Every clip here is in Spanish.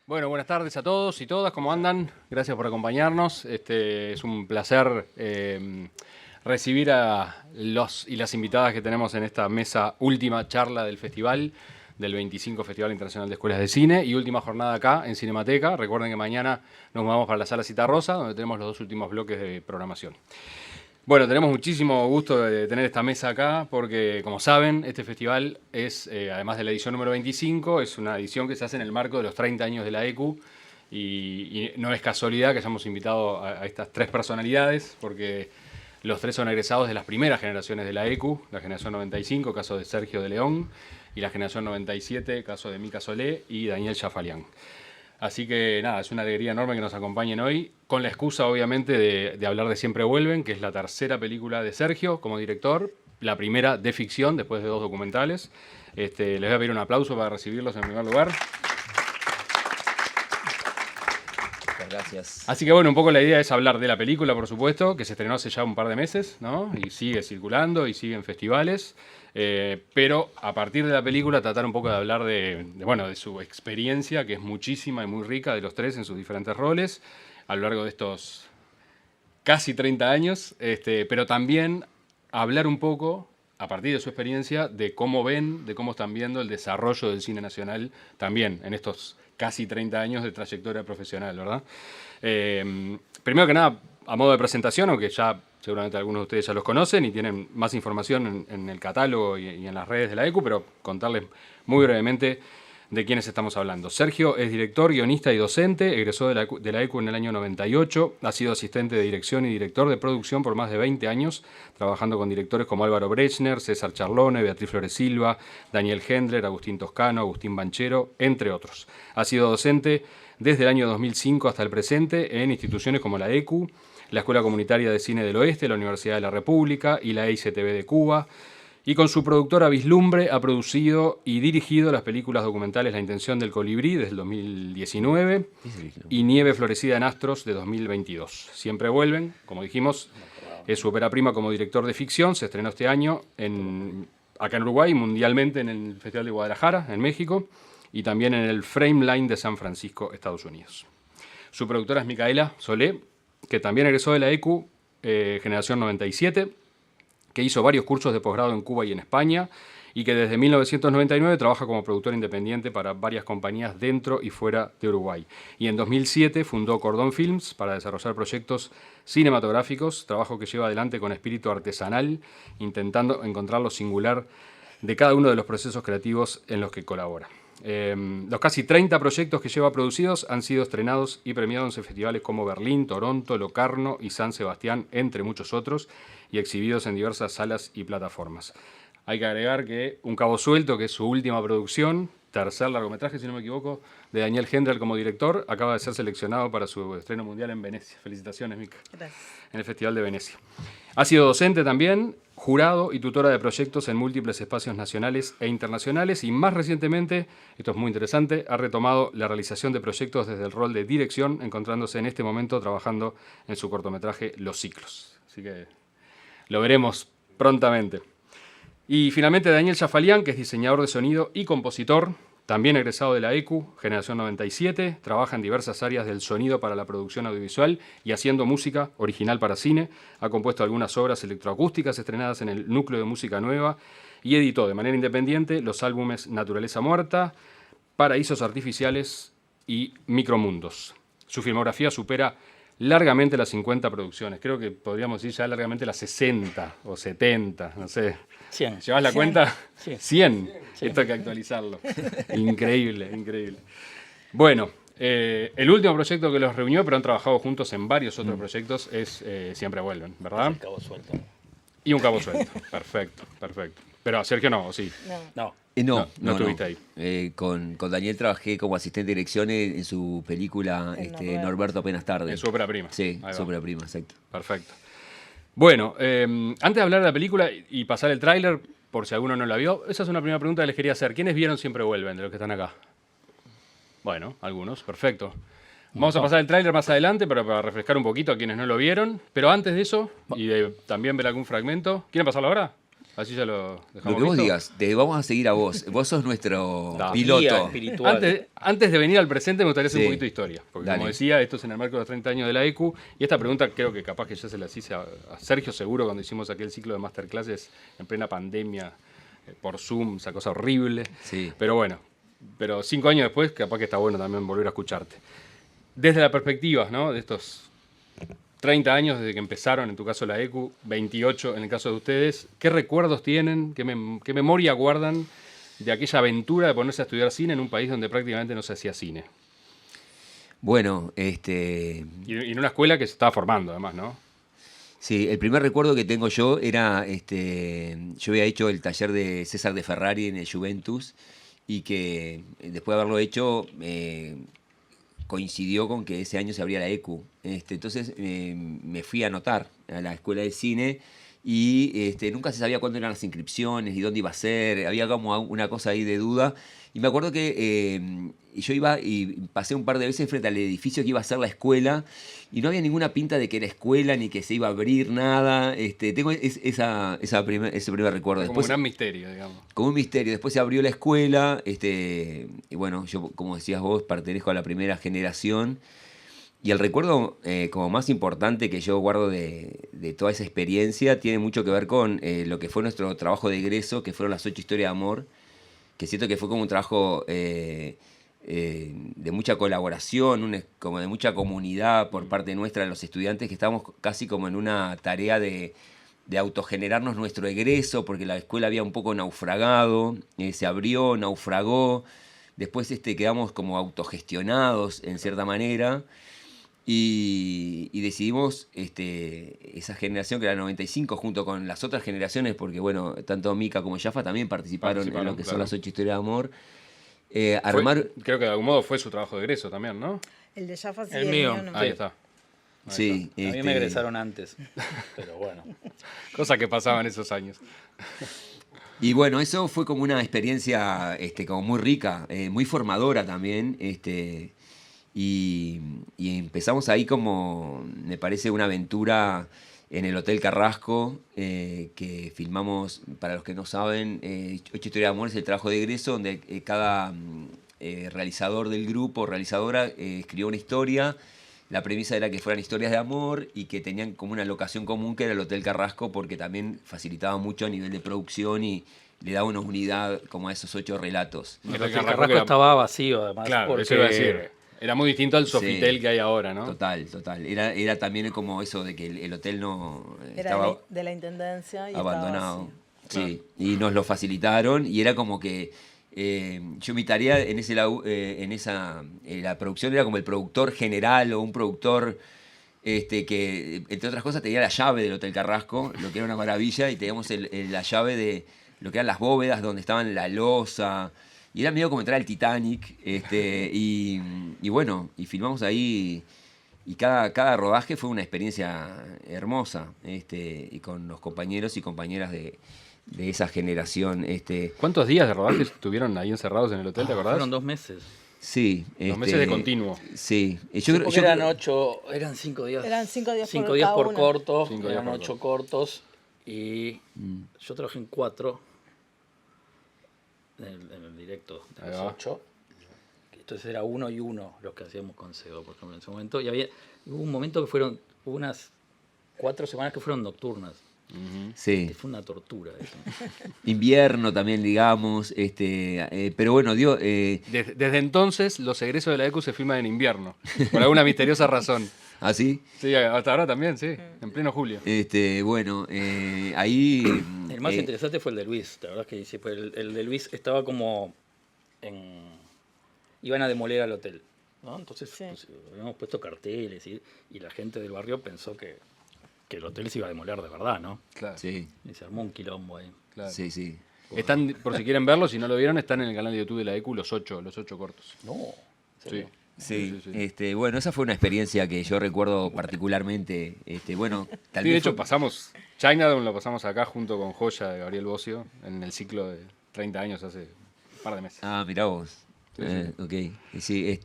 Bueno, buenas tardes a todos y todas, ¿cómo andan? Gracias por acompañarnos. Es un placer recibir a los y las invitadas que tenemos en esta mesa última charla del festival, del 25 Festival Internacional de Escuelas de Cine y última jornada acá en Cinemateca. Recuerden que mañana nos vamos para la Sala Citarrosa, donde tenemos los dos últimos bloques de programación. Bueno, tenemos muchísimo gusto de tener esta mesa acá porque, como saben, este festival es, además de la edición número 25, es una edición que se hace en el marco de los 30 años de la ECU y no es casualidad que hayamos invitado a estas tres personalidades porque los tres son egresados de las primeras generaciones de la ECU, la generación 95, caso de Sergio de León, y la generación 97, caso de Mica Solé y Daniel Chafalián. Así que nada, es una alegría enorme que nos acompañen hoy, con la excusa obviamente de hablar de Siempre Vuelven, que es la tercera película de Sergio como director, la primera de ficción después de 2 documentales. Les voy a pedir un aplauso para recibirlos en primer lugar. Muchas gracias. Así que bueno, un poco la idea es hablar de la película, por supuesto, que se estrenó hace ya un par de meses, ¿no? Y sigue circulando y sigue en festivales. Pero a partir de la película tratar un poco de hablar de su experiencia, que es muchísima y muy rica de los tres en sus diferentes roles, a lo largo de estos casi 30 años, pero también hablar un poco, a partir de su experiencia, de cómo ven, de cómo están viendo el desarrollo del cine nacional también en estos casi 30 años de trayectoria profesional, ¿verdad? Primero que nada, a modo de presentación, aunque ya seguramente algunos de ustedes ya los conocen y tienen más información en el catálogo y en las redes de la ECU, pero contarles muy brevemente de quiénes estamos hablando. Sergio es director, guionista y docente, egresó de la ECU en el año 98, ha sido asistente de dirección y director de producción por más de 20 años, trabajando con directores como Álvaro Brechner, César Charlone, Beatriz Flores Silva, Daniel Hendler, Agustín Toscano, Agustín Banchero, entre otros. Ha sido docente desde el año 2005 hasta el presente en instituciones como la ECU, la Escuela Comunitaria de Cine del Oeste, la Universidad de la República y la EICTV de Cuba. Y con su productora Vislumbre ha producido y dirigido las películas documentales La Intención del Colibrí desde el 2019 y Nieve Florecida en Astros de 2022. Siempre Vuelven, como dijimos, es su ópera prima como director de ficción. Se estrenó este año acá en Uruguay, mundialmente en el Festival de Guadalajara, en México, y también en el Frameline de San Francisco, Estados Unidos. Su productora es Micaela Solé, que también egresó de la ECU, generación 97, que hizo varios cursos de posgrado en Cuba y en España, y que desde 1999 trabaja como productora independiente para varias compañías dentro y fuera de Uruguay. Y en 2007 fundó Cordón Films para desarrollar proyectos cinematográficos, trabajo que lleva adelante con espíritu artesanal, intentando encontrar lo singular de cada uno de los procesos creativos en los que colabora. Los casi 30 proyectos que lleva producidos han sido estrenados y premiados en festivales como Berlín, Toronto, Locarno y San Sebastián, entre muchos otros, y exhibidos en diversas salas y plataformas. Hay que agregar que Un Cabo Suelto, que es su última producción, tercer largometraje, si no me equivoco, de Daniel Hendler como director, acaba de ser seleccionado para su estreno mundial en Venecia. Felicitaciones, Mica. Gracias. En el Festival de Venecia. Ha sido docente también, jurado y tutora de proyectos en múltiples espacios nacionales e internacionales y más recientemente, esto es muy interesante, ha retomado la realización de proyectos desde el rol de dirección, encontrándose en este momento trabajando en su cortometraje Los Ciclos. Así que lo veremos prontamente. Y finalmente Daniel Chafalián, que es diseñador de sonido y compositor, también egresado de la ECU, generación 97, trabaja en diversas áreas del sonido para la producción audiovisual y haciendo música original para cine. Ha compuesto algunas obras electroacústicas estrenadas en el Núcleo de Música Nueva y editó de manera independiente los álbumes Naturaleza Muerta, Paraísos Artificiales y Micromundos. Su filmografía supera largamente las 50 producciones. Creo que podríamos decir ya largamente las 60 o 70, no sé. 100. ¿Llevas la 100. cuenta? Sí. 100. Sí. Esto hay que actualizarlo. Increíble, increíble. Bueno, el último proyecto que los reunió, pero han trabajado juntos en varios otros proyectos, es Siempre Vuelven, ¿verdad? El Cabo Suelto. Y Un Cabo Suelto. Perfecto, perfecto. Pero a Sergio no, ¿o sí? No. No estuviste ahí. Con Daniel trabajé como asistente de dirección en su película Norberto Apenas Tarde. En su ópera prima. Sí, Ahí va. su ópera prima, exacto. Perfecto. Bueno, antes de hablar de la película y pasar el tráiler, por si alguno no la vio, esa es una primera pregunta que les quería hacer. ¿Quiénes vieron Siempre Vuelven de los que están acá? Bueno, algunos, perfecto. Vamos a pasar el tráiler más adelante para refrescar un poquito a quienes no lo vieron. Pero antes de eso, y de también ver algún fragmento, ¿quieren pasarlo ahora? Así ya lo Lo dejamos que vos visto. digas, te vamos a seguir a vos. Vos sos nuestro Da. Guía piloto. espiritual. Antes de venir al presente me gustaría hacer Sí. un poquito de historia, porque Dale. como decía, esto es en el marco de los 30 años de la ECU, y esta pregunta creo que capaz que ya se la hice a Sergio seguro cuando hicimos aquel ciclo de masterclasses en plena pandemia, por Zoom, esa cosa horrible, Sí. pero bueno, 5 años después capaz que está bueno también volver a escucharte. Desde la perspectiva, ¿no?, de estos 30 años desde que empezaron, en tu caso la ECU, 28 en el caso de ustedes, ¿qué recuerdos tienen, qué memoria guardan de aquella aventura de ponerse a estudiar cine en un país donde prácticamente no se hacía cine? Bueno, Y en una escuela que se estaba formando además, ¿no? sí, el primer recuerdo que tengo yo era, yo había hecho el taller de César de Ferrari en el Juventus y que después de haberlo hecho coincidió con que ese año se abría la ECU. Entonces me fui a anotar a la escuela de cine y nunca se sabía cuándo eran las inscripciones y dónde iba a ser. Había como una cosa ahí de duda. Y me acuerdo que yo iba y pasé un par de veces frente al edificio que iba a ser la escuela y no había ninguna pinta de que era escuela ni que se iba a abrir nada. Tengo ese primer recuerdo. Como un Después, gran misterio, digamos. como un misterio. Después se abrió la escuela, y bueno, yo, como decías vos, pertenezco a la primera generación. Y el recuerdo como más importante que yo guardo de toda esa experiencia tiene mucho que ver con lo que fue nuestro trabajo de egreso, que fueron las 8 historias de amor, que siento que fue como un trabajo de mucha colaboración, como de mucha comunidad por parte nuestra, los estudiantes, que estábamos casi como en una tarea de autogenerarnos nuestro egreso, porque la escuela había un poco naufragado, se abrió, naufragó, después quedamos como autogestionados en cierta manera, y decidimos esa generación que era 95 junto con las otras generaciones, porque bueno, tanto Mica como Jaffa también participaron en lo que son claro. las 8 historias de amor, armar... Creo que de algún modo fue su trabajo de egreso también, ¿no? El de Jaffa sí, El mío. no. Ahí está. Sí, A mí me egresaron antes, pero bueno. Cosas que pasaban esos años. Y bueno, eso fue como una experiencia como muy rica, muy formadora también. Y empezamos ahí como, me parece, una aventura en el Hotel Carrasco, que filmamos, para los que no saben, 8 historias de amor es el trabajo de egreso, donde cada realizador del grupo, realizadora, escribió una historia. La premisa era que fueran historias de amor y que tenían como una locación común que era el Hotel Carrasco, porque también facilitaba mucho a nivel de producción y le daba una unidad como a esos 8 relatos. El Hotel Hotel Carrasco Carrasco era- estaba vacío, además. Claro, porque eso iba a decir. Era muy distinto al Sofitel Sí. que hay ahora, ¿no? Total. Era también como eso de que el hotel no Era estaba de la intendencia y abandonado. estaba Sí, y nos lo facilitaron y era como que yo mi tarea en la producción era como el productor general o un productor que entre otras cosas tenía la llave del Hotel Carrasco, lo que era una maravilla, y teníamos la llave de lo que eran las bóvedas donde estaban la loza. Y era medio como entrar al Titanic, y bueno, y filmamos ahí, y cada rodaje fue una experiencia hermosa, y con los compañeros y compañeras de esa generación. ¿Cuántos días de rodaje estuvieron ahí encerrados en el hotel, te acordás? Fueron 2 meses. Sí. 2 meses de continuo. Sí. Porque eran 8, eran 5 días. Eran 5 días 5 por días cada por uno. corto, 5 días eran por 8 cortos. Y yo trabajé en 4 en el directo de Ahí los va. 8. Entonces era 1 y 1 los que hacíamos con Sego, por ejemplo, en ese momento. Y hubo un momento que hubo unas 4 semanas que fueron nocturnas. Sí. Que fue una tortura eso. Invierno también, digamos. Pero bueno, Desde entonces, los egresos de la ECU se filman en invierno, por alguna misteriosa razón. ¿así? Sí, hasta ahora también, sí, en pleno julio. Bueno, ahí... El más interesante fue el de Luis, la verdad es que sí, fue el de Luis estaba como iban a demoler al hotel, ¿no? Entonces Sí. pues, habíamos puesto carteles y la gente del barrio pensó que el hotel se iba a demoler de verdad, ¿no? Claro, Sí, Y se armó un quilombo ahí. claro. sí. Están, por si quieren verlo, si no lo vieron, están en el canal de YouTube de la ECU los 8 cortos. No, ¿en Sí. serio? Sí. Bueno, esa fue una experiencia que yo recuerdo particularmente. Bueno, tal Sí, de vez hecho, fue- pasamos Chinatown, lo pasamos acá junto con Joya de Gabriel Bocio en el ciclo de 30 años, hace un par de meses. Ah, mirá vos. Ok. Sí,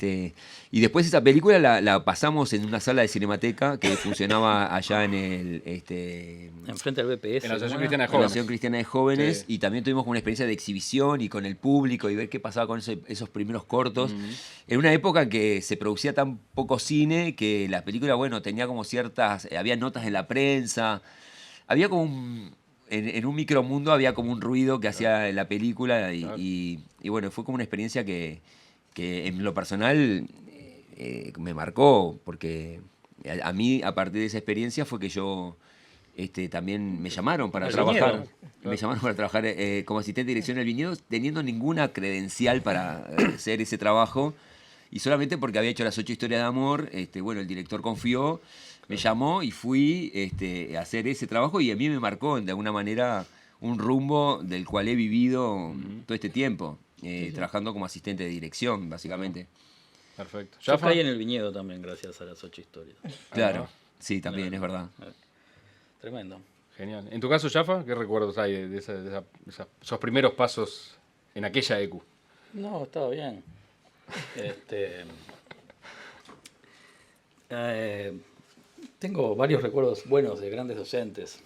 y después esa película la pasamos en una sala de Cinemateca que funcionaba allá en el Enfrente del BPS. En la Asociación ¿cómo era? Cristiana de la Jóvenes. Asociación Cristiana de Jóvenes, Sí. y también tuvimos como una experiencia de exhibición y con el público y ver qué pasaba con esos primeros cortos. En una época en que se producía tan poco cine que la película, bueno, tenía como ciertas, había notas en la prensa, había como en un micromundo había como un ruido que hacía la película Claro. y bueno, fue como una experiencia que en lo personal me marcó, porque a mí a partir de esa experiencia fue que yo también me llamaron para El trabajar. viñedo. Me llamaron para trabajar como asistente de dirección del viñedo, teniendo ninguna credencial para hacer ese trabajo. Y solamente porque había hecho las 8 historias de amor, bueno, el director confió, me llamó y fui a hacer ese trabajo y a mí me marcó de alguna manera un rumbo del cual he vivido todo este tiempo, trabajando como asistente de dirección, básicamente. Perfecto. Yo ¿Jafa? caí en el viñedo también gracias a las 8 historias. Claro, sí, también, es verdad. Tremendo. Genial. En tu caso, Jafa, ¿qué recuerdos hay de esos primeros pasos en aquella EQ? No, estaba bien. Tengo varios recuerdos buenos de grandes docentes.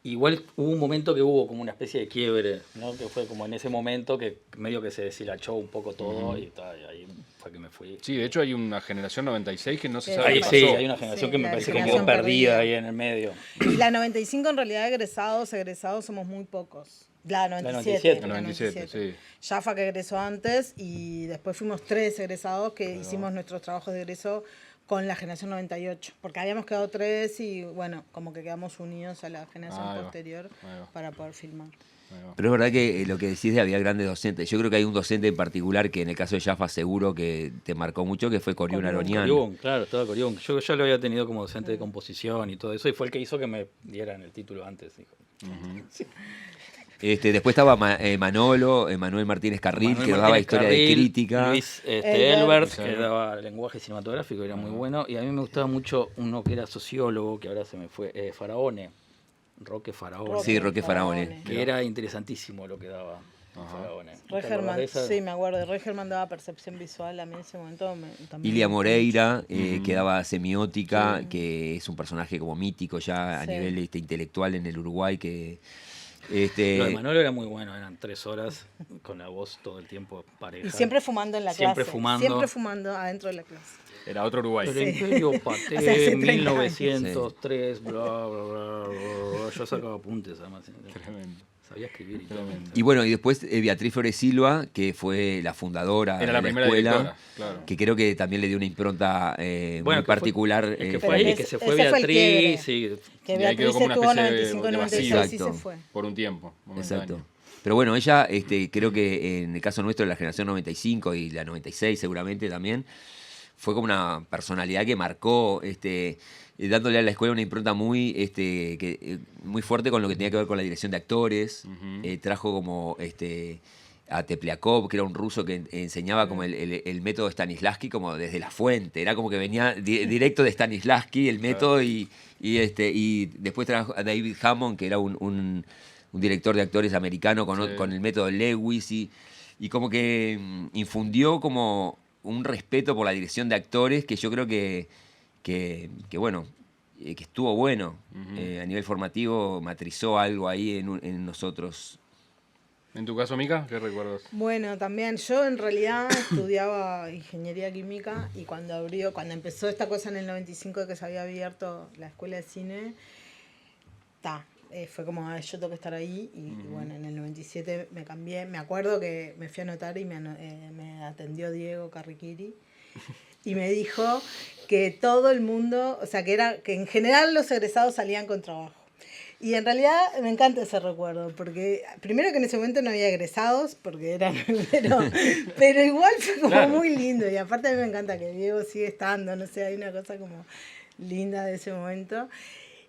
Igual hubo un momento que hubo como una especie de quiebre, ¿no? Que fue como en ese momento que medio que se deshilachó un poco todo y ahí fue que me fui. Sí, de hecho hay una generación 96 que no se Que sabe Ahí qué sí, pasó. hay una generación Sí, que me la parece que generación quedó perdida perdida. ahí en el medio. Y la 95 en realidad egresados somos muy pocos. La 97. La 97, sí. Jaffa que egresó antes y después fuimos 3 egresados que hicimos nuestros trabajos de egreso con la generación 98. Porque habíamos quedado 3 y bueno, como que quedamos unidos a la generación Ahí va, posterior ahí va. para poder filmar. Ahí va. Pero es verdad que lo que decís de había grandes docentes. Yo creo que hay un docente en particular que en el caso de Jaffa seguro que te marcó mucho, que fue Corión Aronian. Coriún, claro, estaba Coriún. Yo ya lo había tenido como docente de composición y todo eso, y fue el que hizo que me dieran el título antes. Dijo. Después estaba Manuel Martínez Carril, Manuel que daba Martínez historia Carril, de crítica. Luis Elbert. Elbert, que daba lenguaje cinematográfico, era muy bueno. Y a mí me gustaba mucho uno que era sociólogo, que ahora se me fue, Faraone, Roque Faraone. Sí, Roque Faraone. Que era interesantísimo lo que daba Faraone. ¿Te acordás Germán, de esa? sí, me acuerdo. Roy Germán daba percepción visual, a mí en ese momento también. Ilia Moreira, que daba semiótica, que es un personaje como mítico ya a Sí. nivel intelectual en el Uruguay, que Lo de Manolo era muy bueno, eran 3 horas con la voz todo el tiempo pareja. Y siempre fumando en la Siempre clase. fumando. Siempre fumando adentro de la clase. Era otro Uruguay. El Imperio Paté, Hace 30 1903, bla, bla, bla, bla. Yo sacaba apuntes, además. Tremendo. Sabía escribir y todo. Y bueno, y después Beatriz Flores Silva, que fue la fundadora Era de la la primera escuela, directora, claro. que creo que también le dio una impronta muy que fue- particular. es que Pero fue ahí, ese- que se ese fue fue el Beatriz, sí. Que Y ahí Beatriz quedó como una estuvo especie de 95, 96 y vacío. se fue. Por un tiempo. momentáneo. Exacto. Pero bueno, ella, creo que en el caso nuestro, de la generación 95 y la 96 seguramente también, fue como una personalidad que marcó, dándole a la escuela una impronta muy, muy fuerte con lo que tenía que ver con la dirección de actores. Trajo como a Tepliakov, que era un ruso que enseñaba como el método Stanislavski como desde la fuente. Era como que venía directo de Stanislavski el método y después trajo a David Hammond, que era un director de actores americano con el método Lewis y como que infundió como un respeto por la dirección de actores que yo creo que bueno, que estuvo bueno. A nivel formativo matrizó algo ahí en nosotros. En tu caso, Mica, ¿qué recuerdos? Bueno, también yo en realidad estudiaba ingeniería química y cuando empezó esta cosa en el 95 de que se había abierto la escuela de cine, fue como, yo tengo que estar ahí y bueno, en el 97 me cambié, me acuerdo que me fui a anotar y me atendió Diego Carriquiri y me dijo que todo el mundo, o sea, que en general los egresados salían con trabajo. Y en realidad me encanta ese recuerdo, porque primero que en ese momento no había egresados, porque eran, pero igual fue como Claro. muy lindo. Y aparte a mí me encanta que Diego sigue estando, no sé, hay una cosa como linda de ese momento.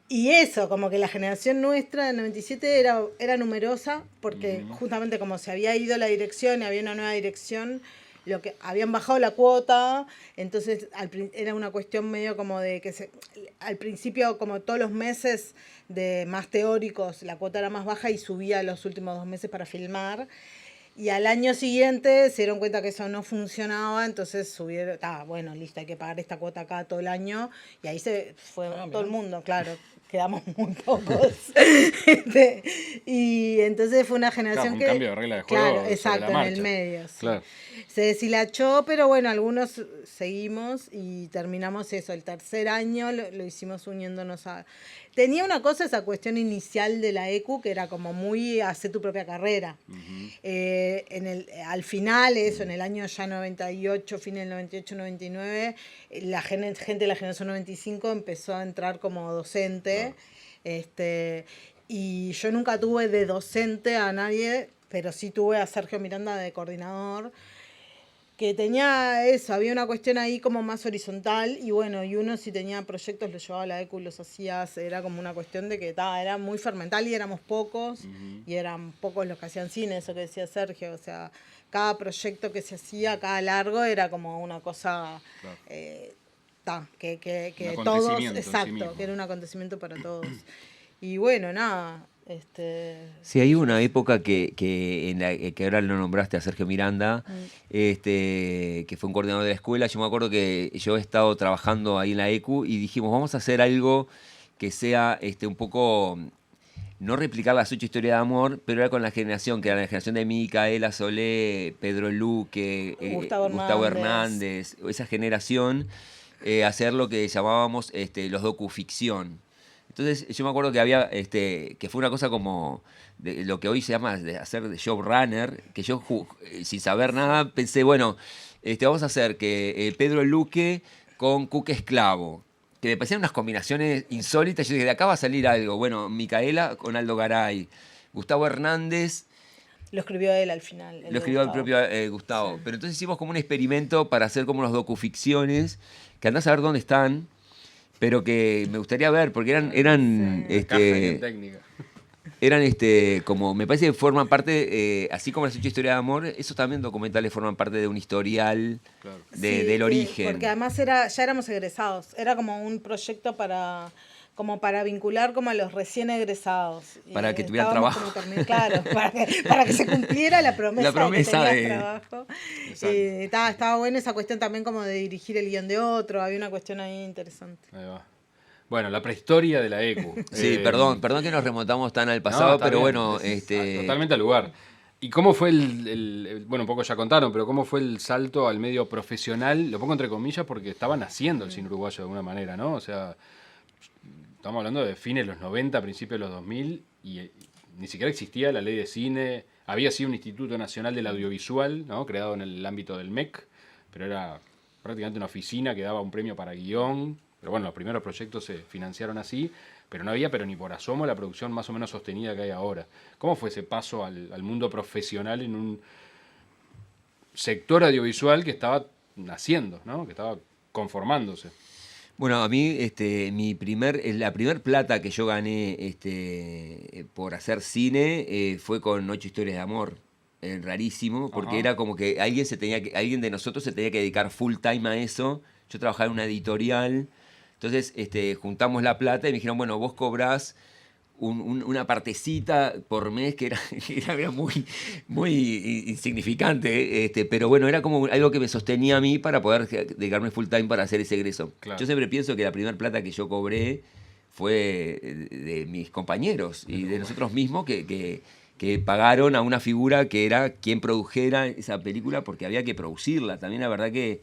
Y eso, como que la generación nuestra del 97 era numerosa, porque justamente como se había ido la dirección y había una nueva dirección, lo que habían bajado la cuota, entonces era una cuestión medio como de que al principio, como todos los meses de más teóricos, la cuota era más baja y subía los últimos 2 meses para filmar. Y al año siguiente se dieron cuenta que eso no funcionaba, entonces subieron, bueno, listo, hay que pagar esta cuota acá todo el año. Y ahí se fue todo el mundo, claro, quedamos muy pocos. Y entonces fue una generación un que... cambio de regla de juego. Claro, sobre exacto, la en marcha. el medio. Sí. Claro. Se deshilachó, pero bueno, algunos seguimos y terminamos eso. El tercer año lo hicimos uniéndonos a... Tenía una cosa, esa cuestión inicial de la ECU, que era como muy hacer tu propia carrera. Al final, eso, en el año ya 98, fin del 98, 99, la gente de la generación 95 empezó a entrar como docente. Y yo nunca tuve de docente a nadie, pero sí tuve a Sergio Miranda de coordinador, que tenía eso, había una cuestión ahí como más horizontal y bueno, y uno si tenía proyectos los llevaba a la ECU y los hacías, era como una cuestión de que era muy fermental y éramos pocos, y eran pocos los que hacían cine, eso que decía Sergio, o sea, cada proyecto que se hacía, cada largo era como una cosa... que Un todos, acontecimiento en sí exacto, mismo. que era un acontecimiento para todos. Y bueno, nada, Sí, hay una época que ahora lo nombraste a Sergio Miranda, que fue un coordinador de la escuela. Yo me acuerdo que yo he estado trabajando ahí en la ECU y dijimos, vamos a hacer algo que sea un poco, no replicar las 8 historias de amor, pero era con la generación, que era la generación de Micaela Solé, Pedro Luque, Gustavo Hernández, esa generación, hacer lo que llamábamos los docuficción. Entonces yo me acuerdo que había, que fue una cosa como de lo que hoy se llama de hacer de showrunner, que yo sin saber nada pensé, bueno, vamos a hacer que Pedro Luque con Cuque Esclavo, que me parecían unas combinaciones insólitas. Yo dije, de acá va a salir algo. Bueno, Micaela con Aldo Garay, Gustavo Hernández. Lo escribió él al final. Lo escribió el propio Gustavo. Sí. Pero entonces hicimos como un experimento para hacer como unos docuficciones, que andás a ver dónde están, pero que me gustaría ver, porque eran técnica. Eran como, me parece que forman parte, así como las 8 historias de amor, esos también documentales forman parte de un historial del origen. Porque además ya éramos egresados, era como un proyecto para vincular como a los recién egresados. Para que tuvieran trabajo. Claro, para que se cumpliera la promesa de trabajo. Estaba buena esa cuestión también como de dirigir el guión de otro, había una cuestión ahí interesante. Ahí va. Bueno, la prehistoria de la ECU. Sí, perdón que nos remontamos tan al pasado, pero bien. Bueno... Totalmente al lugar. ¿Y cómo fue bueno, un poco ya contaron, pero cómo fue el salto al medio profesional? Lo pongo entre comillas porque estaba naciendo el cine uruguayo de alguna manera, ¿no? O sea, estamos hablando de fines de los 90, principios de los 2000, y ni siquiera existía la ley de cine. Había sido un Instituto Nacional del Audiovisual, ¿no? Creado en el ámbito del MEC, pero era prácticamente una oficina que daba un premio para guión. Pero bueno, los primeros proyectos se financiaron así, pero no había, pero ni por asomo, la producción más o menos sostenida que hay ahora. ¿Cómo fue ese paso al mundo profesional en un sector audiovisual que estaba naciendo, ¿no? Que estaba conformándose? Bueno, a mí la primer plata que yo gané por hacer cine fue con 8 historias de amor. Rarísimo, porque era como que alguien de nosotros se tenía que dedicar full time a eso. Yo trabajaba en una editorial. Entonces juntamos la plata y me dijeron, bueno, vos cobrás una partecita por mes que era muy, muy insignificante, pero bueno, era como algo que me sostenía a mí para poder dedicarme full time para hacer ese egreso. Claro. Yo siempre pienso que la primera plata que yo cobré fue de mis compañeros y de nosotros mismos que pagaron a una figura que era quien produjera esa película, porque había que producirla. También la verdad que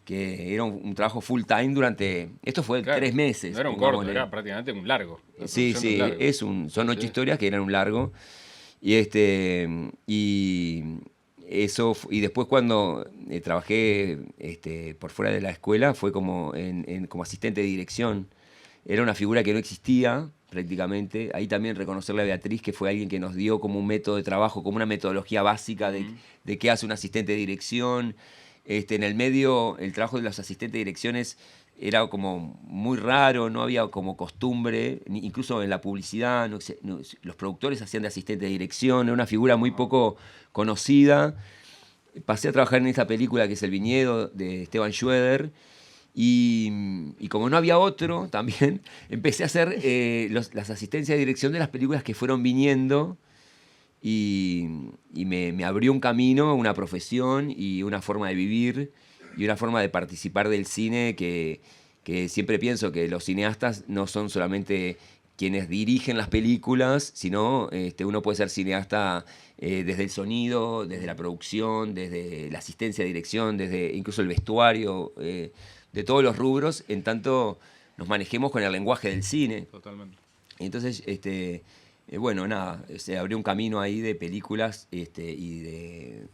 era un trabajo full time durante... Esto fue 3 meses. No era un corto, era prácticamente un largo. Sí, largo. Son 8 historias que eran un largo. Y después cuando trabajé por fuera de la escuela fue como como asistente de dirección. Era una figura que no existía prácticamente. Ahí también reconocerle a Beatriz, que fue alguien que nos dio como un método de trabajo, como una metodología básica de qué hace un asistente de dirección. En el medio, el trabajo de los asistentes de direcciones era como muy raro, no había como costumbre, incluso en la publicidad, los productores hacían de asistente de dirección, era una figura muy poco conocida. Pasé a trabajar en esta película que es El Viñedo, de Esteban Schroeder, y como no había otro, también empecé a hacer las asistencias de dirección de las películas que fueron viniendo. y me abrió un camino, una profesión y una forma de vivir y una forma de participar del cine que siempre pienso que los cineastas no son solamente quienes dirigen las películas, sino uno puede ser cineasta desde el sonido, desde la producción, desde la asistencia de dirección, desde incluso el vestuario, de todos los rubros, en tanto nos manejemos con el lenguaje del cine. Totalmente. Entonces, bueno, nada, se abrió un camino ahí de películas y de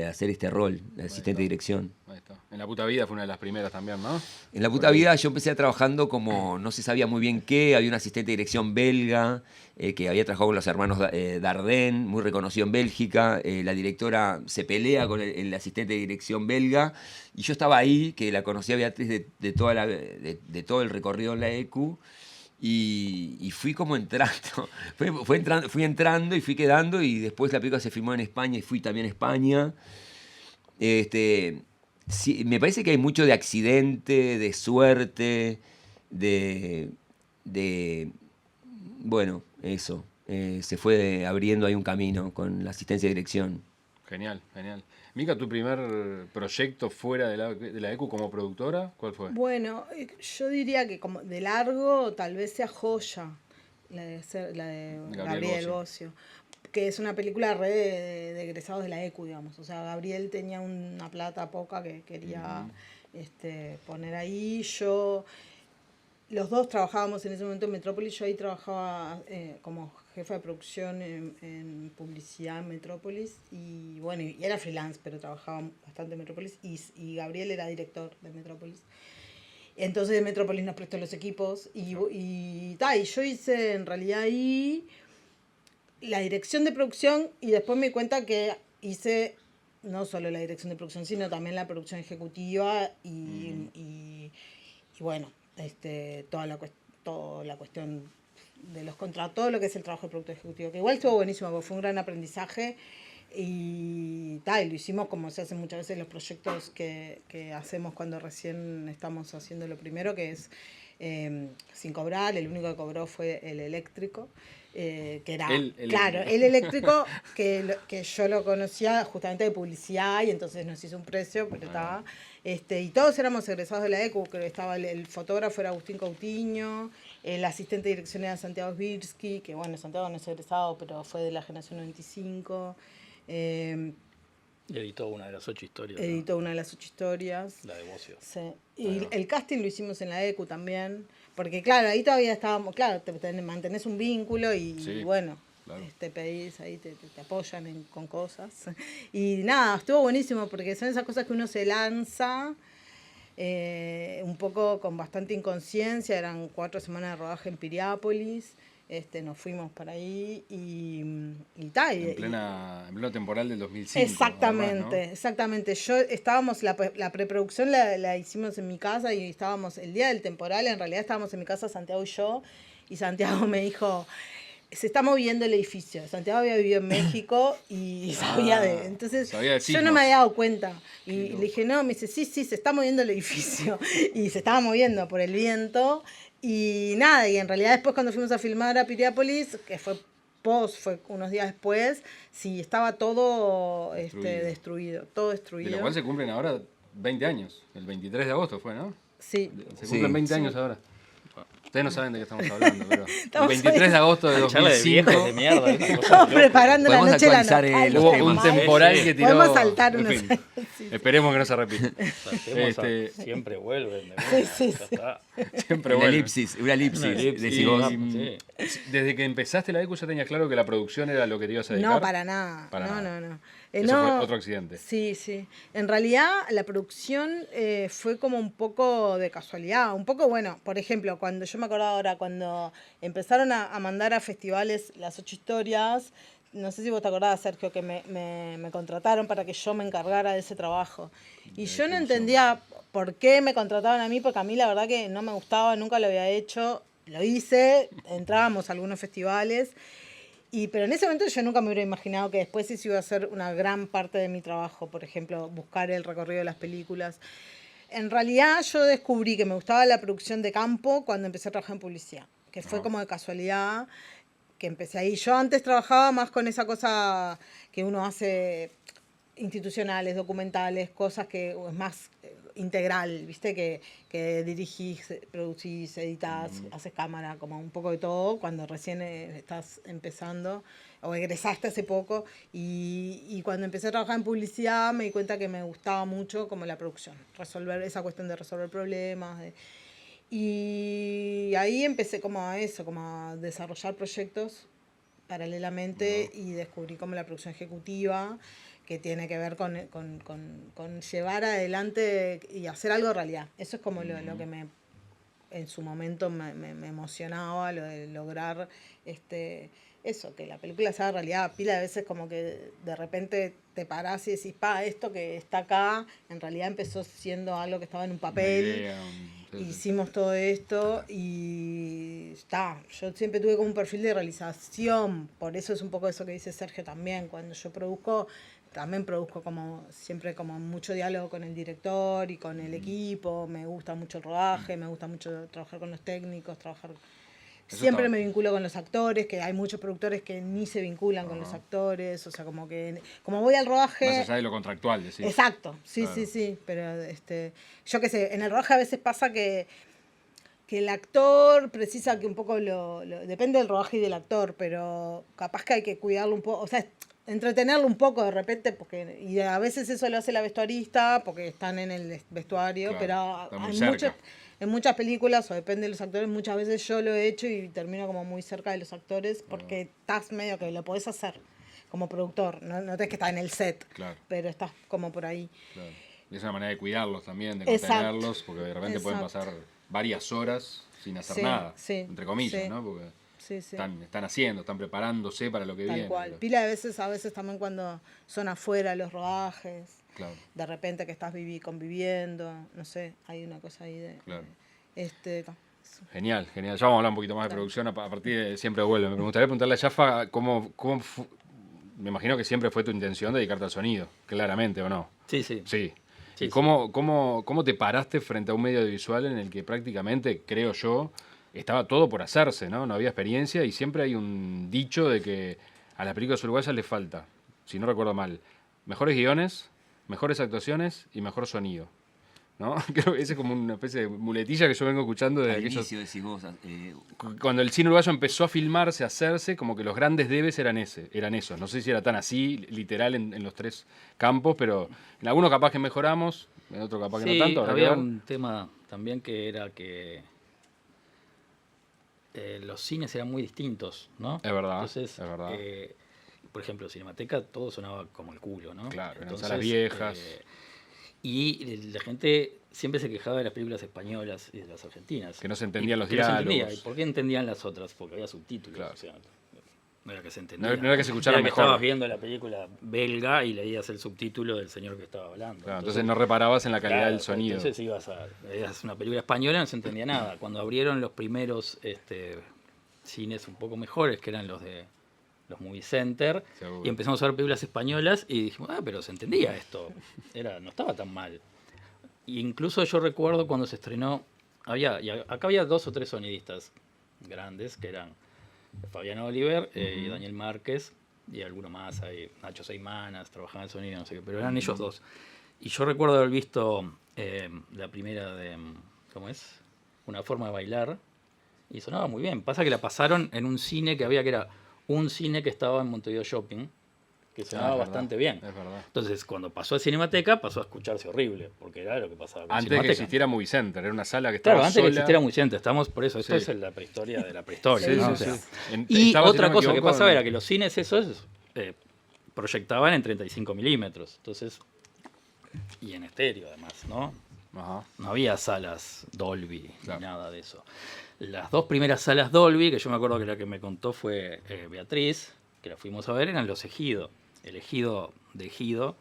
hacer este rol, de asistente de dirección. Ahí está. En La puta vida fue una de las primeras también, ¿no? En La puta vida yo empecé trabajando como no se sabía muy bien qué, había un asistente de dirección belga que había trabajado con los hermanos Dardenne, muy reconocido en Bélgica. La directora se pelea con el asistente de dirección belga y yo estaba ahí, que la conocía a Beatriz de todo el recorrido en la ECU. Y fui como entrando. Fui entrando y fui quedando, y después la película se filmó en España y fui también a España. Sí, me parece que hay mucho de accidente, de suerte, bueno, eso. Se fue abriendo ahí un camino con la asistencia de dirección. Genial, genial. Mica, ¿tu primer proyecto fuera de la ECU como productora, cuál fue? Bueno, yo diría que como de largo tal vez sea Joya, la de Gabriel Bosio, que es una película re de egresados de la ECU, digamos. O sea, Gabriel tenía una plata poca que quería poner ahí. Los dos trabajábamos en ese momento en Metrópolis. Yo ahí trabajaba como jefa de producción en publicidad en Metrópolis. Y bueno, y era freelance, pero trabajaba bastante en Metrópolis. Y Gabriel era director de Metrópolis. Entonces Metrópolis nos prestó los equipos. Y yo hice en realidad ahí la dirección de producción, y después me di cuenta que hice no solo la dirección de producción, sino también la producción ejecutiva y bueno, toda la cuestión de los contratos, todo lo que es el trabajo de productor ejecutivo, que igual estuvo buenísimo, porque fue un gran aprendizaje y lo hicimos como se hace muchas veces los proyectos que hacemos cuando recién estamos haciendo lo primero, que es sin cobrar. El único que cobró fue el eléctrico, que era, el eléctrico, que yo lo conocía justamente de publicidad, y entonces nos hizo un precio, pero estaba... y todos éramos egresados de la ECU, que estaba el fotógrafo era Agustín Coutinho, el asistente de dirección era Santiago Svirsky, que bueno, Santiago no es egresado, pero fue de la generación 95. Editó una de las 8 historias. Una de las 8 historias. La de Bocio. Sí. Y el casting lo hicimos en la ECU también, porque claro, ahí todavía estábamos, claro, te mantenés un vínculo y bueno, claro. Pedís, ahí te apoyan con cosas. Y nada, estuvo buenísimo, porque son esas cosas que uno se lanza un poco con bastante inconsciencia. Eran 4 semanas de rodaje en Piriápolis. Nos fuimos para ahí y tal. En pleno temporal del 2005. Exactamente, además, ¿no? Exactamente. La preproducción la hicimos en mi casa, y estábamos el día del temporal, en realidad estábamos en mi casa Santiago y yo, y Santiago me dijo, se está moviendo el edificio. Santiago había vivido en México y sabía entonces yo no me había dado cuenta. Y le dije, no, me dice, sí, se está moviendo el edificio. Y se estaba moviendo por el viento. Y nada, y en realidad después cuando fuimos a filmar a Piriápolis, que fue unos días después, sí, estaba todo destruido, todo destruido. De lo cual se cumplen ahora 20 años, el 23 de agosto fue, ¿no? Sí. Se cumplen 20 años ahora. Ustedes no saben de qué estamos hablando, pero el 23 de agosto de 2005 de mierda, estamos preparando la noche de la nostalgia. Hubo un temporal que tiró. Podemos saltar unos en fin, esperemos que no se repita. Siempre vuelven. Sí. Siempre Una vuelven. una elipsis, decís vos. Desde que empezaste la ECU ya tenías claro que la producción era lo que te ibas a dedicar. No, para nada. No. Eso fue otro accidente. Sí. En realidad la producción fue como un poco de casualidad. Un poco, bueno, por ejemplo, cuando yo me acuerdo ahora, cuando empezaron a mandar a festivales las 8 historias, no sé si vos te acordás, Sergio, que me contrataron para que yo me encargara de ese trabajo. Y yo no entendía por qué me contrataban a mí, porque a mí la verdad que no me gustaba, nunca lo había hecho. Lo hice, entrábamos a algunos festivales. Pero en ese momento yo nunca me hubiera imaginado que después eso iba a ser una gran parte de mi trabajo, por ejemplo, buscar el recorrido de las películas. En realidad yo descubrí que me gustaba la producción de campo cuando empecé a trabajar en publicidad, que fue como de casualidad. que empecé ahí. Yo antes trabajaba más con esa cosa que uno hace institucionales, documentales, cosas que es más integral, ¿viste? Que dirigís, producís, editás, haces cámara, como un poco de todo, cuando recién estás empezando o egresaste hace poco. Y cuando empecé a trabajar en publicidad me di cuenta que me gustaba mucho como la producción, resolver esa cuestión de resolver problemas. Y ahí empecé como a eso, como a desarrollar proyectos paralelamente y descubrí como la producción ejecutiva, que tiene que ver con llevar adelante y hacer algo realidad. Eso es como lo que en su momento me emocionaba, lo de lograr eso, que la película sea realidad. Pila de veces como que de repente te parás y decís, esto que está acá, en realidad empezó siendo algo que estaba en un papel. Hicimos todo esto y está. Yo siempre tuve como un perfil de realización, por eso es un poco eso que dice Sergio también. Cuando yo produzco, también produzco como siempre como mucho diálogo con el director y con el equipo. Me gusta mucho el rodaje, me gusta mucho trabajar con los técnicos, siempre me vinculo con los actores, que hay muchos productores que ni se vinculan con los actores, o sea, como voy al rodaje... Más allá de lo contractual, decís. Exacto, sí, claro. Sí, pero yo qué sé, en el rodaje a veces pasa que el actor precisa que un poco depende del rodaje y del actor, pero capaz que hay que cuidarlo un poco, o sea, entretenerlo un poco de repente, y a veces eso lo hace la vestuarista, porque están en el vestuario, claro, pero en muchas películas, o depende de los actores, muchas veces yo lo he hecho y termino como muy cerca de los actores, porque estás medio que lo podés hacer como productor, no tenés que estar en el set, claro, pero estás como por ahí. Claro. Y es una manera de cuidarlos también, de contenerlos, porque de repente pueden pasar varias horas sin hacer nada, entre comillas, ¿no? Porque están haciendo, están preparándose para lo que viene. Tal cual. Pila de veces, a veces también cuando son afuera los rodajes, claro, de repente que estás conviviendo, no sé, hay una cosa ahí de... Claro. Genial. Ya vamos a hablar un poquito más de producción a partir de Siempre Vuelve. Me gustaría preguntarle a Jaffa me imagino que siempre fue tu intención dedicarte al sonido, claramente, ¿o no? Sí. ¿Y cómo te paraste frente a un medio audiovisual en el que prácticamente, creo yo, estaba todo por hacerse, ¿no? No había experiencia y siempre hay un dicho de que a las películas uruguayas les falta, si no recuerdo mal, mejores guiones, mejores actuaciones y mejor sonido, ¿no? Creo que ese es como una especie de muletilla que yo vengo escuchando desde aquellos... decís vos, Cuando el cine uruguayo empezó a filmarse, a hacerse, como que los grandes debes eran esos. No sé si era tan así, literal, en los tres campos, pero en algunos capaz que mejoramos, en otros capaz que no tanto. Había un tema también que era que los cines eran muy distintos, ¿no? Es verdad, entonces, es verdad. Por ejemplo, Cinemateca todo sonaba como el culo, ¿no? Claro, eran salas viejas. Y la gente siempre se quejaba de las películas españolas y de las argentinas. Que no se entendían los diálogos. ¿Y por qué entendían las otras? Porque había subtítulos. Claro. O sea, no era que se entendía. No era que se escuchara mejor. Estabas viendo la película belga y leías el subtítulo del señor que estaba hablando. Claro, entonces no reparabas en la calidad del sonido. Entonces veías una película española y no se entendía nada. Cuando abrieron los primeros cines un poco mejores, que eran los de los movie center, y empezamos a ver películas españolas y dijimos, pero se entendía esto, no estaba tan mal. Y incluso yo recuerdo cuando se estrenó, acá había 2 o 3 sonidistas grandes, que eran Fabián Oliver y Daniel Márquez, y alguno más, ahí, Nacho Seimanas, trabajaba en el sonido, no sé qué, pero eran ellos 2. Y yo recuerdo haber visto la primera de, ¿cómo es? Una forma de bailar, y sonaba muy bien. Pasa que la pasaron en un cine que era un cine que estaba en Montevideo Shopping, que sonaba bastante bien. Es verdad. Entonces, cuando pasó a Cinemateca, pasó a escucharse horrible, porque era lo que pasaba con Antes Cinemateca. de que existiera Movie Center, era una sala que estaba antes sola. de que existiera Movie Center, estamos por eso, esto es la prehistoria de la prehistoria. Sí, ¿no? sí, O sea, sí. Y otra cosa que pasaba era que los cines esos proyectaban en 35 milímetros, entonces, y en estéreo además, ¿no? Ajá. No había salas Dolby, ni nada de eso. Las 2 primeras salas Dolby, que yo me acuerdo que la que me contó fue Beatriz, que la fuimos a ver, eran los Ejido. El Ejido de Ejido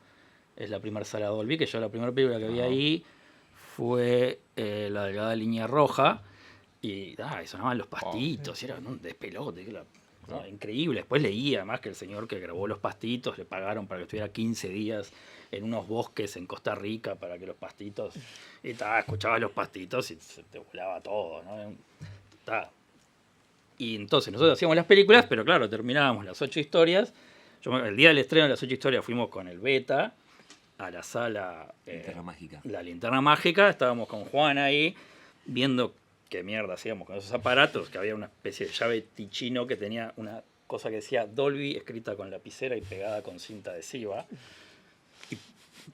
es la primera sala Dolby, que yo la primera película que vi ahí fue La Delgada Línea Roja, y sonaban los pastitos, y era un despelote, increíble. Después leí además que el señor que grabó los pastitos le pagaron para que estuviera 15 días en unos bosques en Costa Rica para que los pastitos, y escuchabas los pastitos y se te volaba todo, ¿no? Y entonces nosotros hacíamos las películas, pero claro, terminábamos las 8 historias. El día del estreno de las 8 historias fuimos con el beta a la sala Linterna Mágica. La Linterna Mágica. Estábamos con Juan ahí viendo qué mierda hacíamos con esos aparatos, que había una especie de llave Ticino que tenía una cosa que decía Dolby escrita con lapicera y pegada con cinta adhesiva. Y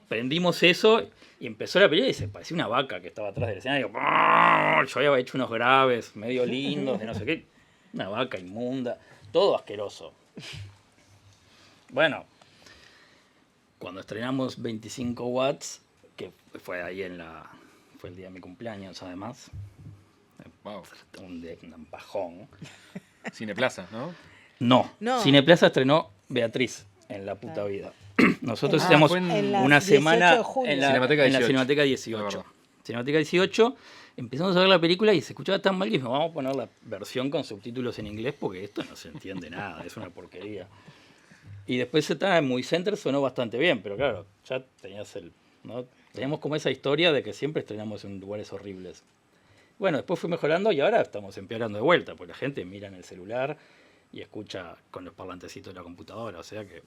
prendimos eso y empezó la película y se parecía una vaca que estaba atrás del escenario. Yo había hecho unos graves medio lindos de no sé qué. Una vaca inmunda, todo asqueroso. Bueno, cuando estrenamos 25 watts, que fue ahí fue el día de mi cumpleaños además, Wow. un bajón. Cineplaza, ¿no? No, Cineplaza estrenó Beatriz en La Puta Vida. Nosotros hicimos fue en una semana en la Cinemateca 18. Cinemateca De 18. verdad. Cinemateca 18, empezamos a ver la película y se escuchaba tan mal que dijimos, vamos a poner la versión con subtítulos en inglés porque esto no se entiende nada, es una porquería. Y después en Movie Center sonó bastante bien, pero claro, ya ¿no? Teníamos como esa historia de que siempre estrenamos en lugares horribles. Bueno, después fue mejorando y ahora estamos empeorando de vuelta, porque la gente mira en el celular y escucha con los parlantecitos de la computadora, o sea que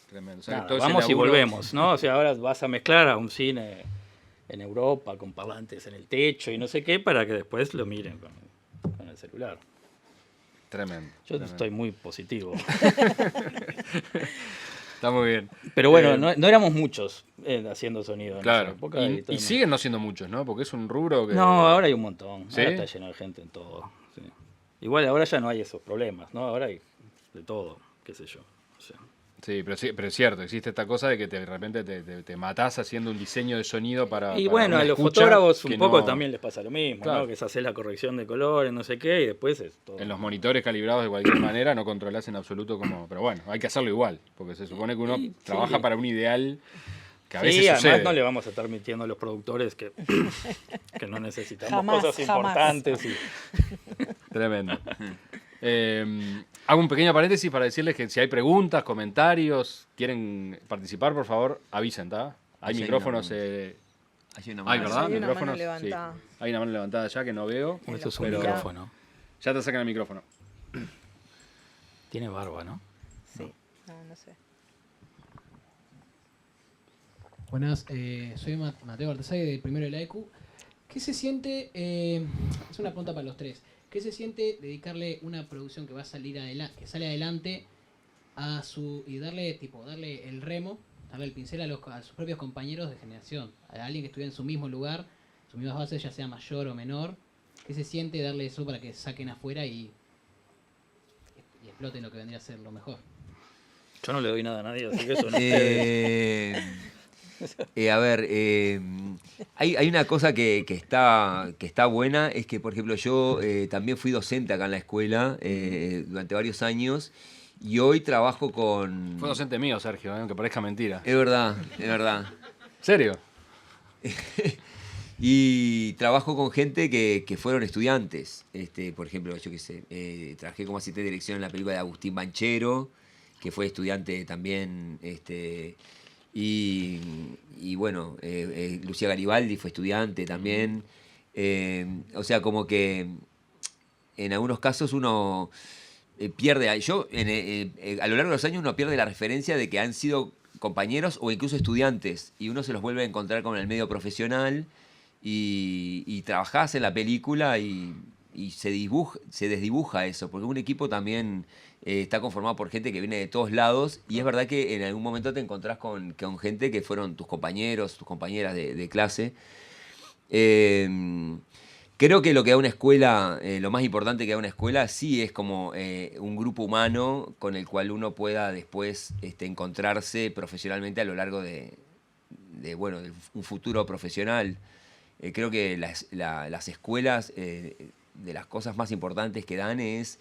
Tremendo. O sea, nada, todo ese vamos y laburo- volvemos, ¿no? O sea, ahora vas a mezclar a un cine en Europa con parlantes en el techo y no sé qué, para que después lo miren con el celular. Tremendo. Yo tremendo. estoy muy positivo. Está muy bien. Pero bueno, no éramos muchos haciendo sonido en Claro. esa época. Y todo el siguen no siendo muchos, ¿no? Porque es un rubro que... No, ahora hay un montón. ¿Sí? Ahora está lleno de gente en todo. Sí. Igual ahora ya no hay esos problemas, ¿no? Ahora hay de todo, qué sé yo. O sea, Sí, pero es cierto, existe esta cosa de que de repente te matás haciendo un diseño de sonido para... y para bueno, una a los escucha fotógrafos que un poco no- también les pasa lo mismo, Claro. ¿no? Que se hace la corrección de colores, no sé qué, y después es todo. En los monitores calibrados de cualquier manera no controlás en absoluto como... Pero bueno, hay que hacerlo igual, porque se supone que uno Sí, trabaja sí. para un ideal que a veces Sí, además sucede. no le vamos a estar mintiendo a los productores que no necesitamos Jamás, cosas jamás. importantes. Tremendo. Hago un pequeño paréntesis para decirles que si hay preguntas, comentarios, quieren participar, por favor, avisen, ¿está? Hay Sí, micrófonos... no. Hay una Hay, mano. ¿verdad? Hay una mano Micrófonos. Sí. levantada. Hay una mano levantada ya que no veo. Esto es un pero micrófono. Ya te sacan el micrófono. Tiene barba, ¿no? Sí, no sé. Buenas, soy Mateo Baltasar de Primero de la EQ. ¿Qué se siente, es una pregunta para los tres, qué se siente dedicarle una producción que va a salir que sale adelante y darle el remo, darle el pincel a sus propios compañeros de generación, a alguien que estuviera en su mismo lugar, sus mismas bases, ya sea mayor o menor? ¿Qué se siente darle eso para que saquen afuera y exploten lo que vendría a ser lo mejor? Yo no le doy nada a nadie, así que eso no. A ver, hay una cosa que está buena, es que, por ejemplo, yo también fui docente acá en la escuela durante varios años y hoy trabajo con... Fue docente mío, Sergio, aunque parezca mentira. Es verdad, es verdad. ¿En serio? Y trabajo con gente que fueron estudiantes. Por ejemplo, yo qué sé, trabajé como asistente de dirección en la película de Agustín Banchero, que fue estudiante también. Y bueno, Lucía Garibaldi fue estudiante también. O sea, como que en algunos casos uno pierde. A lo largo de los años uno pierde la referencia de que han sido compañeros o incluso estudiantes, y uno se los vuelve a encontrar con el medio profesional y trabajás en la película y se desdibuja eso, porque un equipo también está conformado por gente que viene de todos lados, y es verdad que en algún momento te encontrás con gente que fueron tus compañeros, tus compañeras de clase. Creo que lo que da una escuela, lo más importante que da una escuela, sí es como un grupo humano con el cual uno pueda después encontrarse profesionalmente a lo largo de un futuro profesional. Creo que las escuelas, de las cosas más importantes que dan es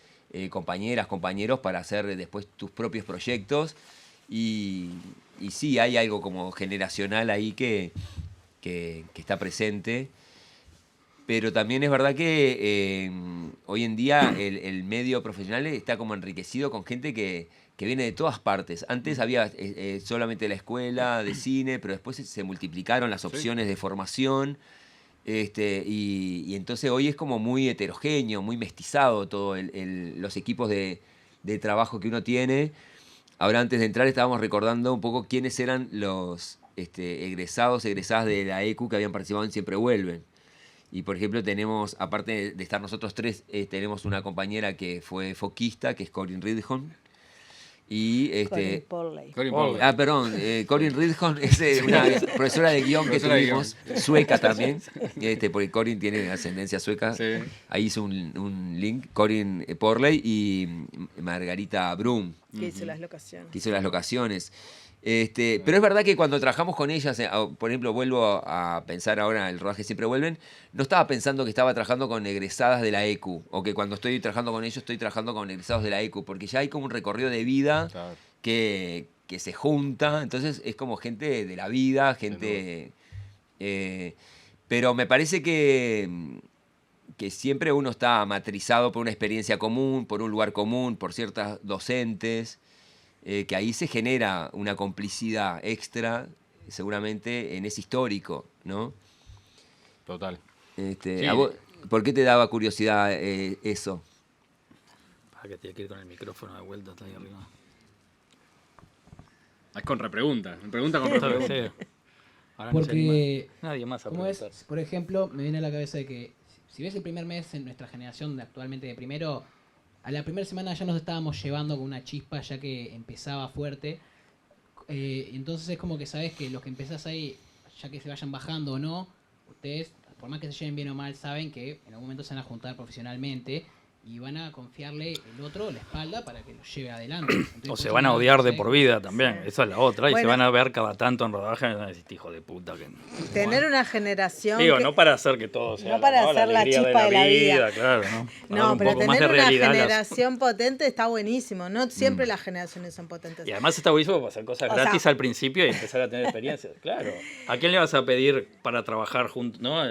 compañeras, compañeros para hacer después tus propios proyectos. Y sí, hay algo como generacional ahí que está presente. Pero también es verdad que hoy en día el medio profesional está como enriquecido con gente que viene de todas partes. Antes había solamente la escuela de cine, pero después se multiplicaron las opciones de formación. Y entonces hoy es como muy heterogéneo, muy mestizado todo los equipos de trabajo que uno tiene. Ahora, antes de entrar, estábamos recordando un poco quiénes eran los egresadas de la ECU que habían participado en Siempre Vuelven. Y, por ejemplo, tenemos, aparte de estar nosotros tres, tenemos una compañera que fue foquista, que es Corinne Ridhon. Y Corinne Porley. Perdón, Corinne Ridhon es una profesora de guión que tuvimos, sueca también, porque Corinne tiene ascendencia sueca. Sí. Ahí hizo un link, Corinne Porley y Margarita Brum, Que hizo las locaciones. que hizo las locaciones. Pero es verdad que cuando trabajamos con ellas, por ejemplo, vuelvo a pensar ahora el rodaje Siempre Vuelven, no estaba pensando que estaba trabajando con egresadas de la ECU, o que cuando estoy trabajando con ellos estoy trabajando con egresados de la ECU, porque ya hay como un recorrido de vida Claro. que se junta, entonces es como gente de la vida, gente... pero me parece que siempre uno está matrizado por una experiencia común, por un lugar común, por ciertas docentes, que ahí se genera una complicidad extra, seguramente en ese histórico, ¿no? Total. ¿A vos, ¿por qué te daba curiosidad eso? Para que tiene que ir con el micrófono de vuelta, está ahí arriba. Es con repregunta. Pregunta con repregunta. Sí. Ahora no se Porque, anima nadie más a ¿cómo es? preguntar. Por ejemplo, me viene a la cabeza de que si ves el primer mes en nuestra generación de actualmente de primero, a la primera semana ya nos estábamos llevando con una chispa ya que empezaba fuerte. Entonces es como que sabes que los que empezás ahí, ya que se vayan bajando o no, ustedes, por más que se lleven bien o mal, saben que en algún momento se van a juntar profesionalmente y van a confiarle el otro la espalda para que lo lleve adelante. Entonces, O se por van a eso, odiar de ¿sabes? por vida también. Esa es la otra. Y se Bueno. van a ver cada tanto en rodaje y van a decir, "Este hijo de puta". Que... Tener una generación. Digo, que- no para hacer que todo sea No para hacer la alegría chispa de la vida. Claro, ¿no? Para dar No, un pero poco más tener de una realidad a las- generación potente está buenísimo. No siempre las generaciones son potentes. Y además está buenísimo para hacer cosas O sea- gratis al principio y empezar a tener experiencias. Claro. ¿A quién le vas a pedir para trabajar juntos? ¿No?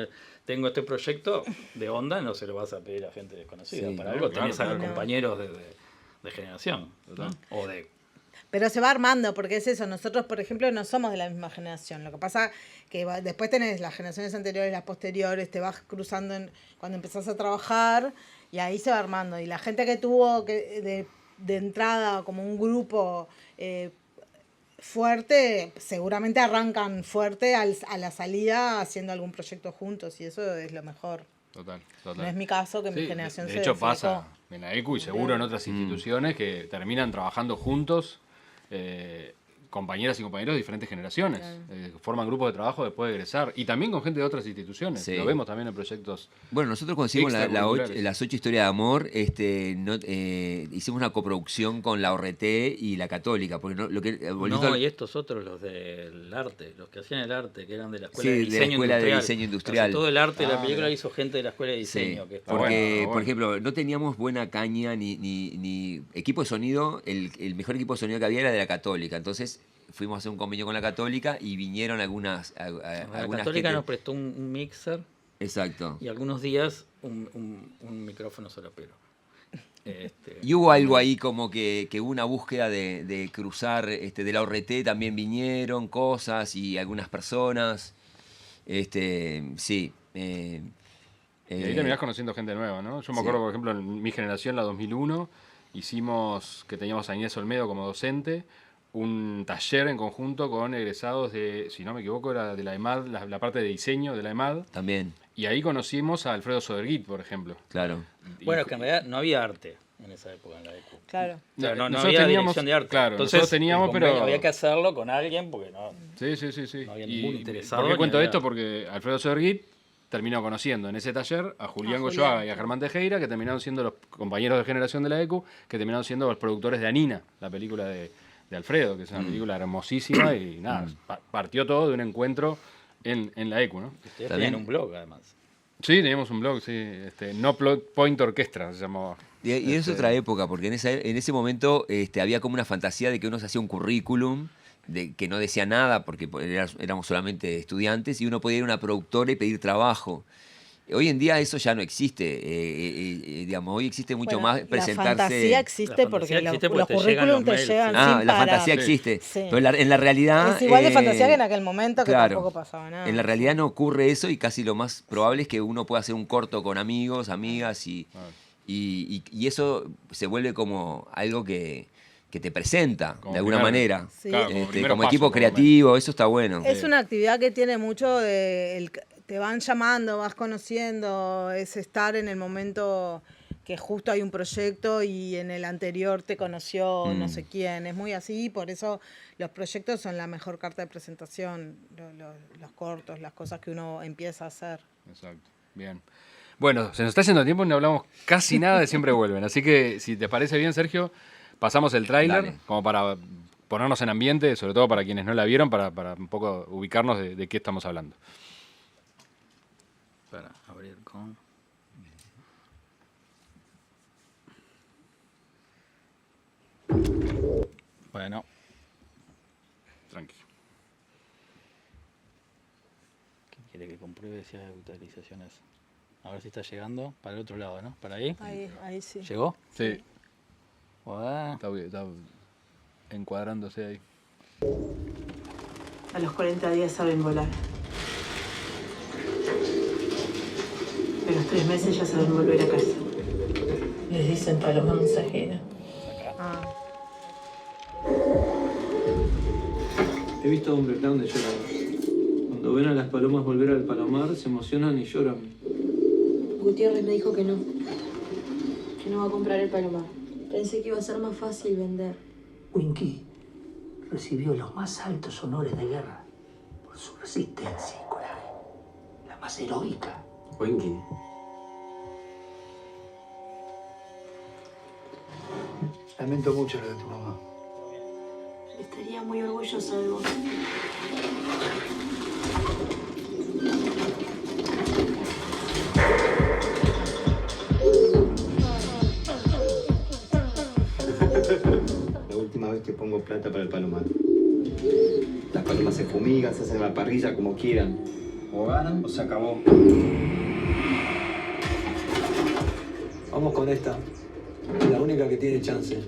Tengo este proyecto de onda, no se lo vas a pedir a gente desconocida. Sí, para no, algo claro, tenés a claro. compañeros de generación. ¿no? O de... Pero se va armando, porque es eso. Nosotros, por ejemplo, no somos de la misma generación. Lo que pasa que después tenés las generaciones anteriores, las posteriores, te vas cruzando cuando empezás a trabajar y ahí se va armando. Y la gente que tuvo de entrada como un grupo fuerte, seguramente arrancan fuerte a la salida haciendo algún proyecto juntos y eso es lo mejor. Total. No es mi caso, que mi Sí, generación de se hecho desfocó. pasa en la ECU y seguro en otras instituciones que terminan trabajando juntos, compañeras y compañeros de diferentes generaciones. Forman grupos de trabajo después de egresar. Y también con gente de otras instituciones. Sí. Lo vemos también en proyectos. Bueno, nosotros cuando hicimos Extracurriculares. las 8 historias de amor, hicimos una coproducción con la ORT y la Católica. Porque No, y estos otros, los del arte, los que hacían el arte, que eran de la Escuela Sí, de de la Diseño Escuela de Industrial. Diseño Industrial. Casi todo el arte de la película mira. hizo gente de la Escuela de Sí, Diseño. Que está porque, bueno. por ejemplo, no teníamos buena caña ni equipo de sonido. El mejor equipo de sonido que había era de la Católica. Entonces fuimos a hacer un convenio con la Católica y vinieron algunas La algunas Católica gente- nos prestó un mixer Exacto. y algunos días un micrófono solapero. Y hubo algo ahí como que hubo una búsqueda de cruzar, de la ORT también vinieron cosas y algunas personas. Sí. Y ahí terminás conociendo gente nueva, ¿no? Yo me Sí. acuerdo, por ejemplo, en mi generación, la 2001, hicimos, que teníamos a Inés Olmedo como docente, un taller en conjunto con egresados de, si no me equivoco, era de la EMAD, la parte de diseño de la EMAD. También, Y ahí conocimos a Alfredo Soderguit, por ejemplo. claro. Bueno, es que en realidad no había arte en esa época en la ECU. Claro. O sea, no Nosotros había teníamos- dirección de arte. claro, Entonces, nosotros teníamos, el convenio pero- había que hacerlo con alguien porque no. Sí. No había ningún interesado ¿Por qué ni cuento había- esto? Porque Alfredo Soderguit terminó conociendo en ese taller a Julián Julián. Goyoaga y a Germán Tejera, que terminaron siendo los compañeros de generación de la ECU, que terminaron siendo los productores de Anina, la película de Alfredo, que es una película hermosísima y nada, partió todo de un encuentro en la ECU, ¿no? Ustedes También- tenían un blog, además. Sí, teníamos un blog, sí, No Plot Point Orchestra se llamaba. Y es otra época, porque en ese momento había como una fantasía de que uno se hacía un currículum, de que no decía nada, porque éramos solamente estudiantes, y uno podía ir a una productora y pedir trabajo. Hoy en día eso ya no existe, digamos, hoy existe mucho más presentarse. La fantasía existe porque los te llegan currículum los te mails, llegan sí. Ah, sin la parar. fantasía existe. Sí. Pero en la realidad... Es igual de fantasía que en aquel momento, que claro, tampoco pasaba nada. en la realidad no ocurre eso y casi lo más probable es que uno pueda hacer un corto con amigos, amigas y eso se vuelve como algo que te presenta Como de alguna primer- manera. Sí. claro, como primeros como pasos, equipo por lo menos. creativo, eso está bueno. Es una actividad que tiene mucho de... te van llamando, vas conociendo, es estar en el momento que justo hay un proyecto y en el anterior te conoció no sé quién. Es muy así, por eso los proyectos son la mejor carta de presentación, los cortos, las cosas que uno empieza a hacer. Exacto, bien. Bueno, se nos está haciendo tiempo y no hablamos casi nada de Siempre Vuelven. Así que, si te parece bien, Sergio, pasamos el tráiler Dale. como para ponernos en ambiente, sobre todo para quienes no la vieron, para un poco ubicarnos de qué estamos hablando. Para abrir con... Bueno, Tranqui. ¿quién quiere que compruebe si hay utilizaciones? A ver si está llegando para el otro lado, ¿no? ¿Para ahí? Ahí sí. ¿Llegó? Sí, Hola. está encuadrándose ahí. A los 40 días saben volar. A los 3 meses ya saben volver a casa. Les dicen paloma mensajera. Ah. He visto hombres grandes llorar. Cuando ven a las palomas volver al palomar, se emocionan y lloran. Gutiérrez me dijo que no va a comprar el palomar. Pensé que iba a ser más fácil vender. Winky recibió los más altos honores de guerra por su resistencia y coraje, la más heroica. Winky. Lamento mucho lo de tu mamá. Estaría muy orgullosa de vos. La última vez que pongo plata para el palomar. Las palomas se fumigan, se hacen la parrilla como quieran. O ganan o se acabó. Vamos con esta. La única que tiene chance.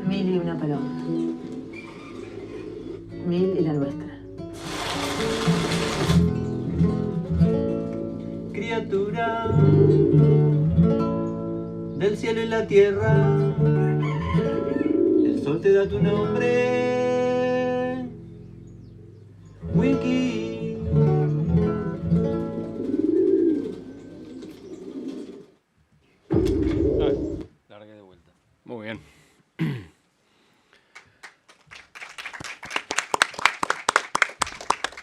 Mil y una paloma. Mil y la nuestra. Criatura del cielo y la tierra, el sol te da tu nombre, Winky. Largué de vuelta. Muy bien.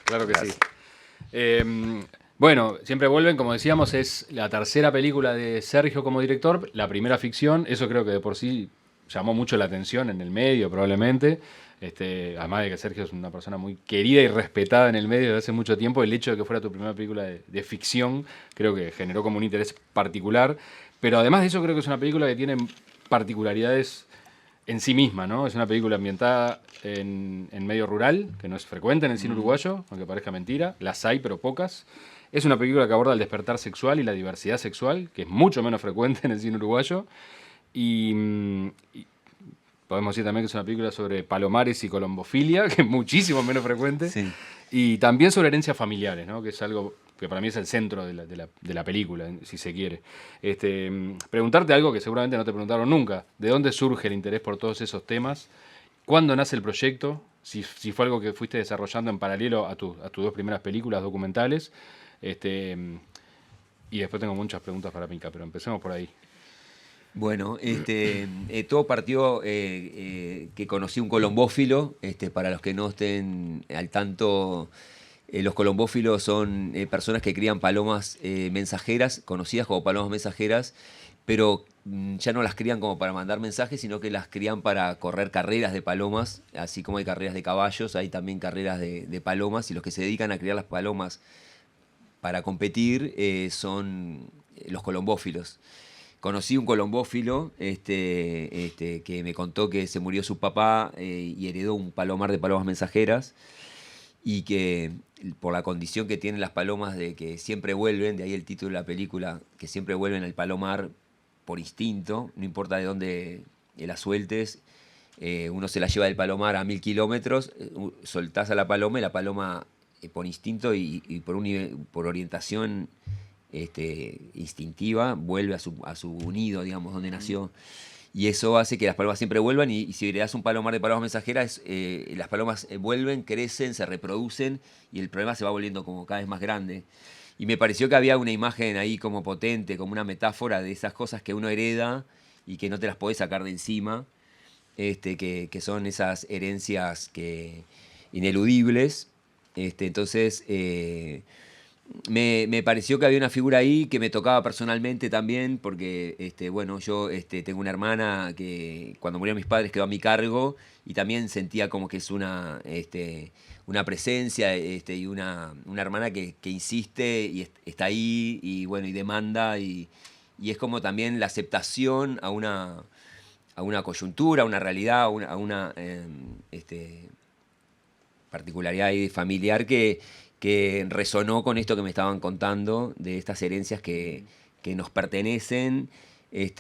Claro que sí. Bueno, Siempre Vuelven, como decíamos, es la tercera película de Sergio como director, la primera ficción. Eso creo que de por sí llamó mucho la atención en el medio, probablemente. Además de que Sergio es una persona muy querida y respetada en el medio desde hace mucho tiempo, el hecho de que fuera tu primera película de ficción creo que generó como un interés particular. Pero además de eso, creo que es una película que tiene particularidades en sí misma, ¿no? Es una película ambientada en medio rural, que no es frecuente en el cine uruguayo, aunque parezca mentira. Las hay, pero pocas. Es una película que aborda el despertar sexual y la diversidad sexual, que es mucho menos frecuente en el cine uruguayo. Y podemos decir también que es una película sobre palomares y colombofilia, que es muchísimo menos frecuente. Sí. Y también sobre herencias familiares, ¿no? Que es algo que para mí es el centro de la película, si se quiere. Preguntarte algo que seguramente no te preguntaron nunca. ¿De dónde surge el interés por todos esos temas? ¿Cuándo nace el proyecto? Si fue algo que fuiste desarrollando en paralelo a tus dos primeras películas documentales. Y después tengo muchas preguntas para Mica, pero empecemos por ahí. Bueno, todo partió que conocí un colombófilo. Para los que no estén al tanto, los colombófilos son personas que crían palomas mensajeras, conocidas como palomas mensajeras, pero ya no las crían como para mandar mensajes, sino que las crían para correr carreras de palomas. Así como hay carreras de caballos, hay también carreras de palomas, y los que se dedican a criar las palomas para competir son los colombófilos. Conocí un colombófilo que me contó que se murió su papá y heredó un palomar de palomas mensajeras. y que por la condición que tienen las palomas de que siempre vuelven, de ahí el título de la película, que siempre vuelven al palomar por instinto, no importa de dónde la sueltes, uno se la lleva del palomar a 1000 kilómetros, soltás a la paloma y la paloma por instinto y por orientación instintiva vuelve a su nido, digamos, donde nació. Y eso hace que las palomas siempre vuelvan y si le das un palomar de palomas mensajeras, las palomas vuelven, crecen, se reproducen y el problema se va volviendo como cada vez más grande. Y me pareció que había una imagen ahí como potente, como una metáfora de esas cosas que uno hereda y que no te las podés sacar de encima, que son esas herencias ineludibles. Entonces, me pareció que había una figura ahí que me tocaba personalmente también, porque bueno, yo tengo una hermana que cuando murieron mis padres quedó a mi cargo y también sentía como que es una presencia y una hermana que insiste y está ahí y bueno, y demanda y es como también la aceptación a una coyuntura, a una realidad, a una particularidad ahí familiar que resonó con esto que me estaban contando, de estas herencias que nos pertenecen,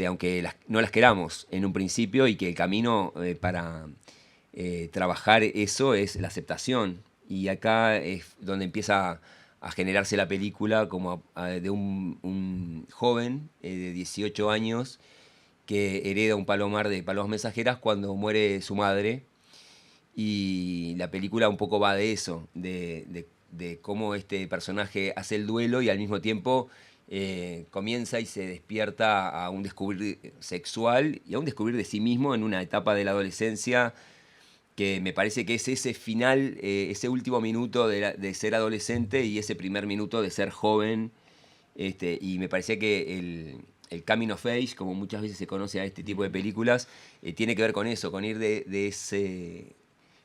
aunque no las queramos en un principio, y que el camino para trabajar eso es la aceptación. Y acá es donde empieza a generarse la película como de un joven de 18 años que hereda un palomar de palomas mensajeras cuando muere su madre. Y la película un poco va de eso, de cómo este personaje hace el duelo y al mismo tiempo comienza y se despierta a un descubrir sexual y a un descubrir de sí mismo en una etapa de la adolescencia que me parece que es ese final, ese último minuto de ser adolescente y ese primer minuto de ser joven. Y me parecía que el coming of age, como muchas veces se conoce a este tipo de películas, tiene que ver con eso, con ir de ese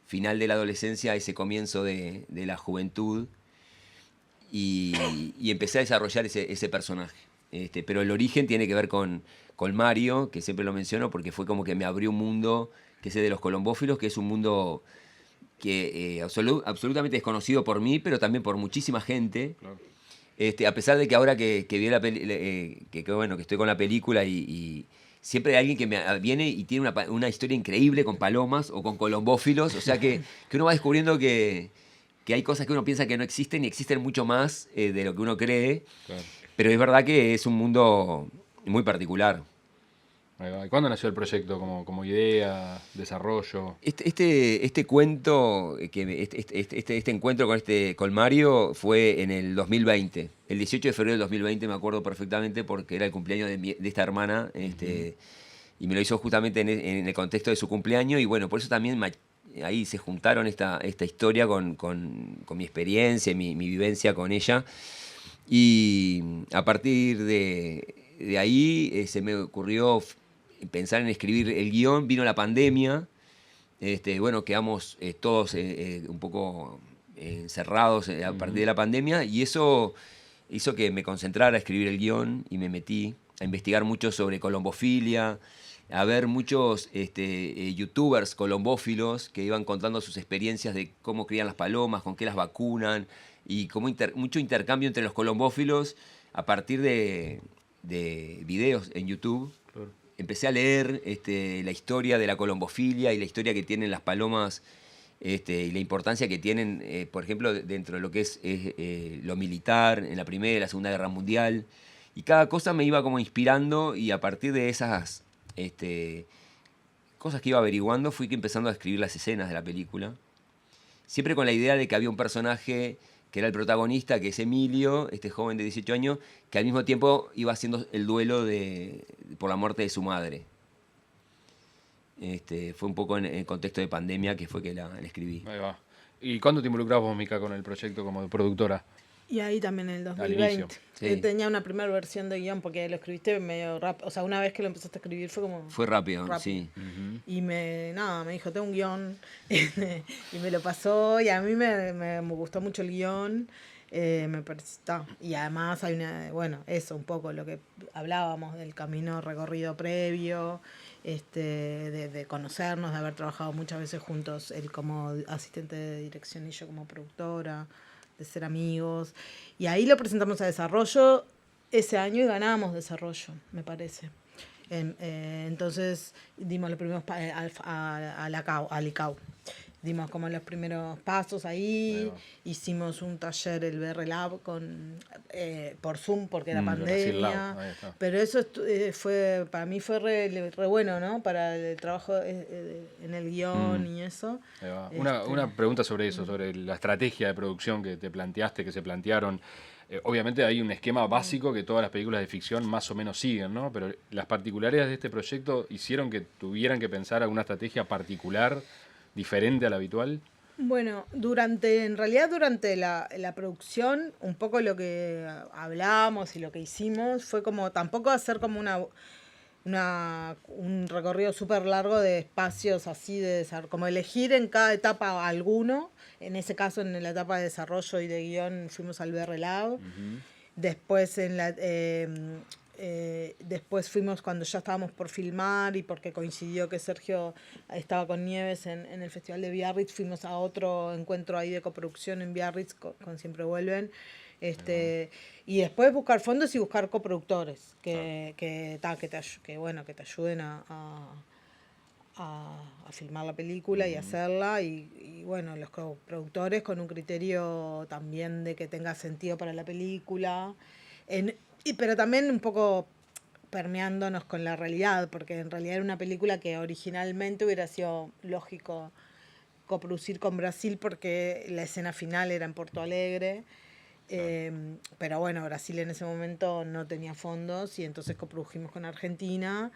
final de la adolescencia a ese comienzo de la juventud y empecé a desarrollar ese personaje. Pero el origen tiene que ver con Mario, que siempre lo menciono porque fue como que me abrió un mundo, que es el de los colombófilos, que es un mundo que absolutamente desconocido por mí, pero también por muchísima gente. Claro. A pesar de que ahora que vi que estoy con la película y siempre hay alguien que viene y tiene una historia increíble con palomas o con colombófilos, o sea que uno va descubriendo que hay cosas que uno piensa que no existen y existen mucho más de lo que uno cree, claro. Pero es verdad que es un mundo muy particular. ¿Y cuándo nació el proyecto? ¿Como idea, desarrollo? Este cuento, este encuentro con Mario fue en el 2020. El 18 de febrero del 2020 me acuerdo perfectamente porque era el cumpleaños de esta hermana. Y me lo hizo justamente en el contexto de su cumpleaños. Y bueno, por eso también ahí se juntaron esta historia con mi experiencia, mi vivencia con ella. Y a partir de ahí se me ocurrió pensar en escribir el guión. Vino la pandemia, bueno, quedamos todos un poco encerrados a partir de la pandemia y eso hizo que me concentrara a escribir el guión y me metí a investigar mucho sobre colombofilia, a ver muchos youtubers colombófilos que iban contando sus experiencias de cómo crían las palomas, con qué las vacunan y como mucho intercambio entre los colombófilos a partir de videos en YouTube. Claro. Empecé a leer la historia de la colombofilia y la historia que tienen las palomas y la importancia que tienen, por ejemplo, dentro de lo que es lo militar, en la Primera y la Segunda Guerra Mundial. Y cada cosa me iba como inspirando y a partir de esas cosas que iba averiguando fui empezando a escribir las escenas de la película. Siempre con la idea de que había un personaje que era el protagonista, que es Emilio, este joven de 18 años, que al mismo tiempo iba haciendo el duelo por la muerte de su madre. Fue un poco en el contexto de pandemia que fue que la escribí. Ahí va. ¿Y cuándo te involucrabas vos, Mica, con el proyecto como productora? Y ahí también en el 2020. Sí. Tenía una primera versión de guión porque lo escribiste medio rápido. O sea, una vez que lo empezaste a escribir fue como... Fue rápido. Sí. Y me dijo, tengo un guión. Y me lo pasó y a mí me gustó mucho el guión. Me pareció... Y además hay un poco lo que hablábamos del camino recorrido previo. de conocernos, de haber trabajado muchas veces juntos, él como asistente de dirección y yo como productora, de ser amigos. Y ahí lo presentamos a Desarrollo ese año y ganamos Desarrollo, me parece. Entonces dimos los primeros al ICAO. Dimos como los primeros pasos ahí, hicimos un taller, el BR Lab, por Zoom porque era pandemia, pero eso para mí fue re bueno, ¿no? Para el trabajo en el guión y eso. Una pregunta sobre eso, sobre la estrategia de producción que te planteaste, que se plantearon. Obviamente hay un esquema básico que todas las películas de ficción más o menos siguen, ¿no? Pero las particularidades de este proyecto hicieron que tuvieran que pensar alguna estrategia particular, diferente a la habitual. Bueno, durante la producción, un poco lo que hablamos y lo que hicimos fue como tampoco hacer como un recorrido súper largo de espacios así, como elegir en cada etapa alguno. En ese caso, en la etapa de desarrollo y de guión, fuimos al BR Lab. Después, después fuimos cuando ya estábamos por filmar y porque coincidió que Sergio estaba con Nieves en el Festival de Biarritz, fuimos a otro encuentro ahí de coproducción en Biarritz con Siempre Vuelven. Y después buscar fondos y buscar coproductores que te ayuden a filmar la película y hacerla, y bueno, los coproductores con un criterio también de que tenga sentido para la película, pero también un poco permeándonos con la realidad, porque en realidad era una película que originalmente hubiera sido lógico coproducir con Brasil porque la escena final era en Porto Alegre. Pero bueno, Brasil en ese momento no tenía fondos y entonces coprodujimos con Argentina,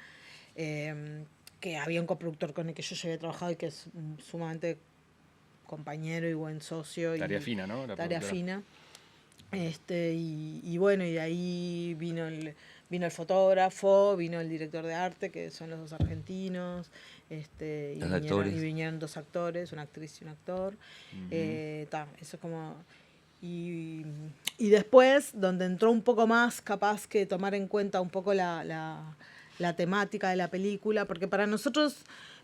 que había un coproductor con el que yo ya había trabajado y que es sumamente compañero y buen socio. Tarea fina, ¿no? Tarea fina. Y bueno, y de ahí vino el fotógrafo, vino el director de arte, que son los dos argentinos, y vinieron 2 actores, una actriz y un actor. Eso es como... Y después, donde entró un poco más, capaz que tomar en cuenta un poco la temática de la película, porque para nosotros,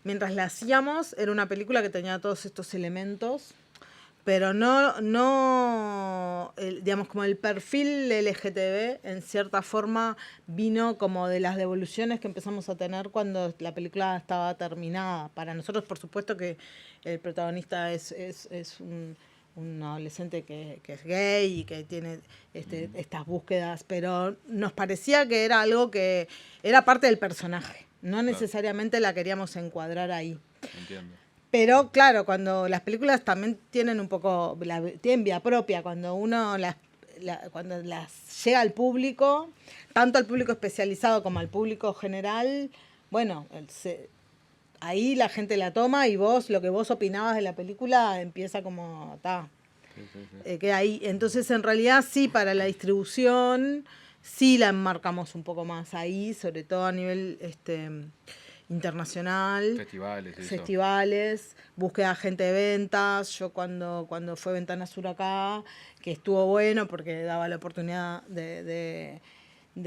mientras la hacíamos, era una película que tenía todos estos elementos, pero digamos, como el perfil LGTB, en cierta forma, vino como de las devoluciones que empezamos a tener cuando la película estaba terminada. Para nosotros, por supuesto, que el protagonista es un adolescente que es gay y que tiene estas búsquedas, pero nos parecía que era algo que era parte del personaje, no necesariamente la queríamos encuadrar ahí. Entiendo. Pero claro, cuando las películas también tienen un poco, tienen vida propia, cuando uno cuando las llega al público, tanto al público especializado como al público general, bueno, ahí la gente la toma y lo que vos opinabas de la película empieza como queda ahí. Entonces, en realidad, sí, para la distribución, sí la enmarcamos un poco más ahí, sobre todo a nivel internacional. Festivales, búsqueda de agente de ventas. Yo cuando fue Ventana Sur acá, que estuvo bueno porque daba la oportunidad de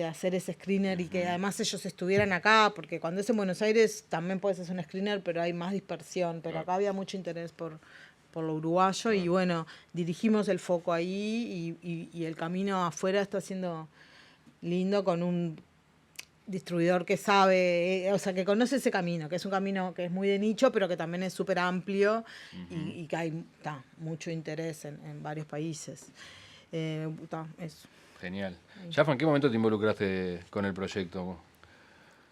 hacer ese screener y que además ellos estuvieran acá, porque cuando es en Buenos Aires también puedes hacer un screener, pero hay más dispersión, pero acá había mucho interés por lo uruguayo y bueno, dirigimos el foco ahí y el camino afuera está siendo lindo con un distribuidor que sabe, o sea, que conoce ese camino, que es un camino que es muy de nicho, pero que también es súper amplio y que hay mucho interés en varios países. Eso. Genial. Jaffa, ¿en qué momento te involucraste con el proyecto?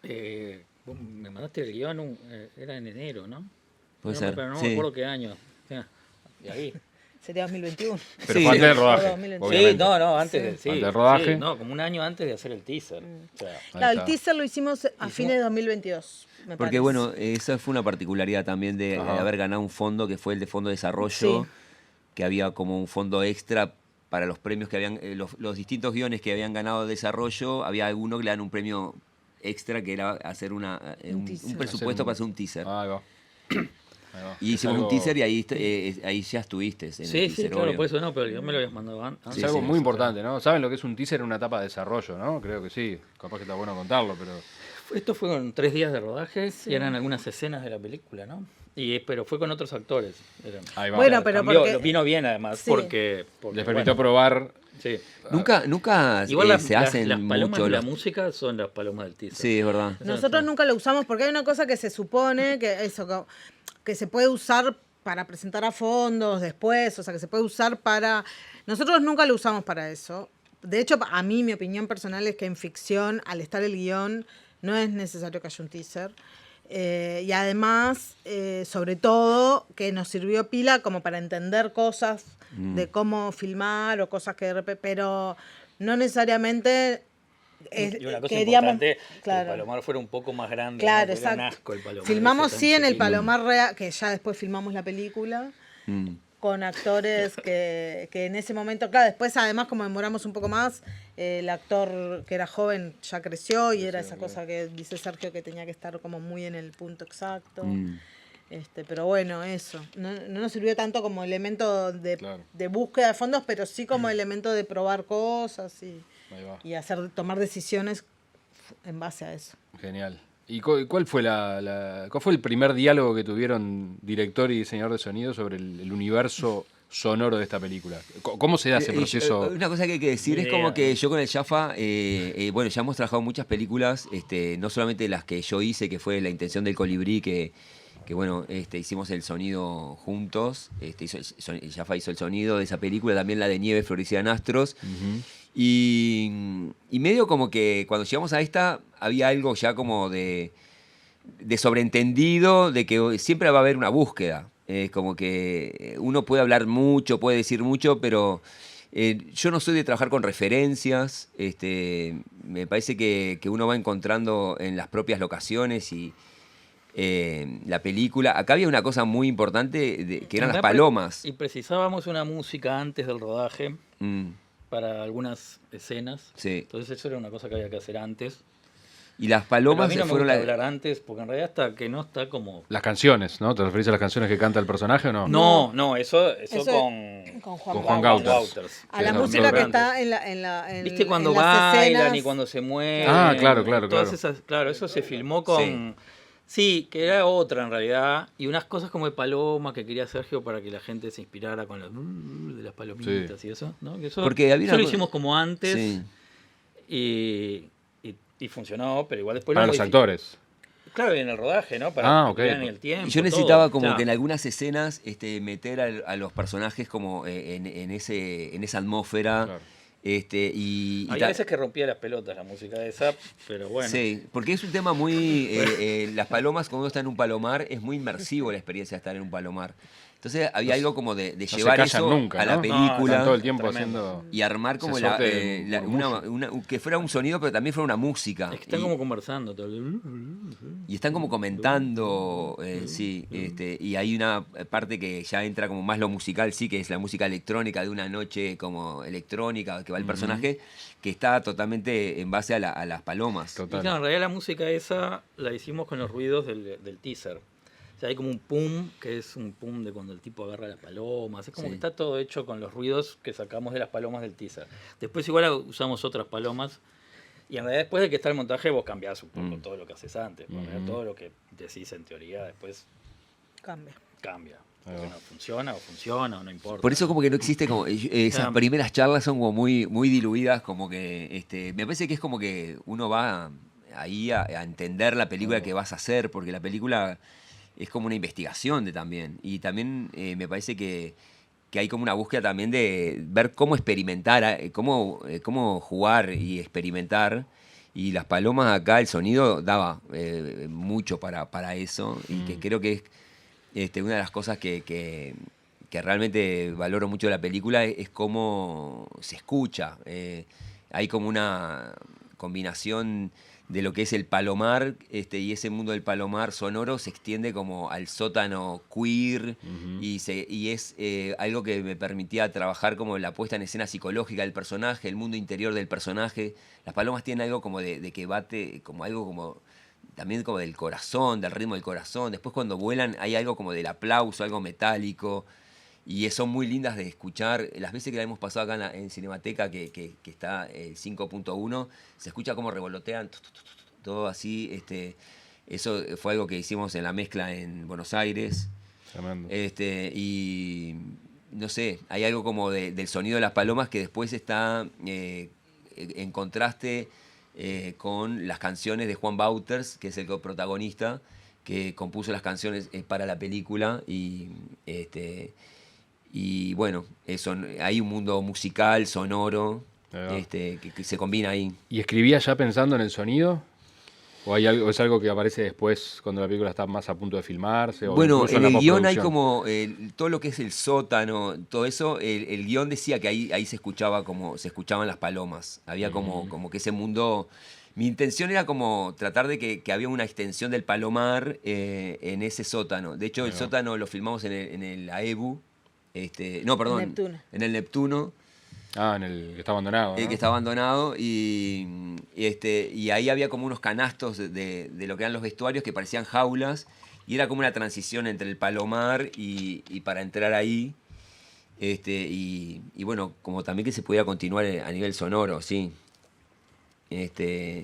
Me mandaste el guión, era en enero, ¿no? Puede ser. Pero no sí. me acuerdo qué año. Y ahí. Sería 2021. Pero fue antes del rodaje. Sí, antes del rodaje. Sí, como un año antes de hacer el teaser. El teaser lo hicimos a fines de 2022. Porque bueno, esa fue una particularidad también de haber ganado un fondo que fue el de Fondo de Desarrollo, que había como un fondo extra para los premios que habían, los distintos guiones que habían ganado de desarrollo, había alguno que le dan un premio extra que era hacer un presupuesto para hacer un teaser. Ahí va. Y hicimos un teaser y ahí ya estuviste. En el teaser, claro, obvio. por eso no, pero yo me lo habías mandado antes. Es algo muy importante, ¿no? ¿Saben lo que es un teaser en una etapa de desarrollo, no? Creo que sí. Capaz que está bueno contarlo, pero... Esto fue con 3 días de rodaje Sí. y eran algunas escenas de la película, ¿no? Pero fue con otros actores. Ahí va. Bueno, pero porque- vino bien además, Sí. porque Les permitió bueno, probar. sí. Nunca Igual se hacen las palomas mucho de la los... música son las palomas del teaser. Sí, es verdad. Nosotros nunca lo usamos porque hay una cosa que se supone que se puede usar para presentar a fondos después, o sea, que se puede usar para... Nosotros nunca lo usamos para eso. De hecho, a mí, mi opinión personal es que en ficción, al estar el guión, no es necesario que haya un teaser. Y además, sobre todo, que nos sirvió pila como para entender cosas de cómo filmar o cosas que de repente... Pero no necesariamente... Y una cosa queríamos, importante, que claro. el palomar fuera un poco más grande. Claro, ¿no? Porque era un exacto. asco el palomar Filmamos ese tan sí en el chiquito. Palomar Real, que ya después filmamos la película, Mm. con actores que en ese momento, claro, después además como demoramos un poco más, el actor que era joven ya creció y era esa cosa que dice Sergio que tenía que estar como muy en el punto exacto. Mm. Pero bueno, eso. No nos sirvió tanto como elemento Claro. de búsqueda de fondos, pero sí como elemento de probar cosas Ahí va. y tomar decisiones en base a eso. Genial. ¿Y cuál fue cuál fue el primer diálogo que tuvieron director y diseñador de sonido sobre el universo sonoro de esta película? ¿Cómo se da ese proceso? Una cosa que hay que decir es como que yo con el Jaffa, bueno, ya hemos trabajado muchas películas, no solamente las que yo hice, que fue La intención del colibrí, que bueno, hicimos el sonido juntos, Jaffa hizo el sonido de esa película, también la de Nieve Florecida en Astros. Ujú. Y medio como que cuando llegamos a esta había algo ya como de sobreentendido de que siempre va a haber una búsqueda. Como que uno puede hablar mucho, puede decir mucho, pero yo no soy de trabajar con referencias. Me parece que uno va encontrando en las propias locaciones y la película. Acá había una cosa muy importante que eran las palomas. Y precisábamos una música antes del rodaje Mm, para algunas escenas. sí. Entonces eso era una cosa que había que hacer antes. Y las Pero a palomas mí no me fueron gusta la... hablar antes, porque en realidad hasta que no está como... Las canciones, ¿no? ¿Te referís a las canciones que canta el personaje o no? No, eso Eso con Juan Juan Gauters. A la Sí, música no, que no. está ¿Viste cuando en las bailan escenas? y cuando se mueven? Ah, claro. Todas esas, claro, eso se filmó con... Sí, que era otra en realidad. Y unas cosas como de paloma que quería Sergio para que la gente se inspirara con los de las palomitas y eso, ¿no? Que eso, Porque había eso lo una- hicimos como antes Sí. y funcionó, pero igual después Para lo los modific- actores. Claro, y en el rodaje, ¿no? Para Ok. que vean el tiempo. Y yo necesitaba todo. como O sea, que en algunas escenas meter a los personajes como en esa atmósfera. Claro. había veces que rompía las pelotas la música de esa, pero bueno. Sí, porque es un tema muy... las palomas, cuando uno está en un palomar, es muy inmersivo la experiencia de estar en un palomar. Entonces había algo como de No se llevar callan eso nunca, a ¿no? la No, película están todo el tiempo Tremendo. haciendo... y armar como Se sorte que fuera un sonido, pero también fuera una música. Es que están Y- como conversando todo. Y están como comentando, sí, y hay una parte que ya entra como más lo musical, sí, que es la música electrónica de una noche como electrónica que va el personaje, que está totalmente en base a las palomas. Y Total. claro, en realidad la música esa la hicimos con los ruidos del teaser. O sea, hay como un pum, que es un pum de cuando el tipo agarra las palomas. Es como Sí. que está todo hecho con los ruidos que sacamos de las palomas del teaser. Después igual usamos otras palomas. Y en realidad después de que está el montaje vos cambiás un poco todo lo que haces antes. Porque todo lo que decís en teoría después Cambia. cambia. Porque no funciona o no importa. Por eso como que no existe como esas Ah. primeras charlas son como muy diluidas, como que me parece que es como que uno va ahí a entender la película que vas a hacer, porque la película es como una investigación también. Y también me parece que hay como una búsqueda también de ver cómo experimentar, cómo jugar y experimentar. Y las palomas acá, el sonido daba mucho para eso. Y que creo que es una de las cosas que realmente valoro mucho de la película es cómo se escucha. Hay como una combinación de lo que es el palomar y ese mundo del palomar sonoro se extiende como al sótano queer y es algo que me permitía trabajar como la puesta en escena psicológica del personaje, el mundo interior del personaje. Las palomas tienen algo como de que bate, como algo como también como del corazón, del ritmo del corazón. Después cuando vuelan hay algo como del aplauso, algo metálico. Y son muy lindas de escuchar. Las veces que la hemos pasado acá en Cinemateca, que está el 5.1, se escucha como revolotean todo así. Eso fue algo que hicimos en la mezcla en Buenos Aires. Tremendo. Y no sé, hay algo como del sonido de las palomas que después está en contraste con las canciones de Juan Bauters, que es el protagonista, que compuso las canciones para la película. Y bueno, hay un mundo musical, sonoro, que se combina ahí. ¿Y escribía ya pensando en el sonido? ¿O es algo que aparece después cuando la película está más a punto de filmarse? O Bueno, en el guión hay postproducción? como todo lo que es el sótano, todo eso, el guión decía que ahí se escuchaban las palomas. Había como que ese mundo. Mi intención era como tratar de que había una extensión del palomar en ese sótano. De hecho, el sótano lo filmamos en el AEBU. No, perdón. Neptuno. En el Neptuno. Ah, en el que está abandonado. El ¿no? que está abandonado y ahí había como unos canastos de lo que eran los vestuarios que parecían jaulas y era como una transición entre el palomar y para entrar ahí y bueno, como también que se pudiera continuar a nivel sonoro, sí. Ahí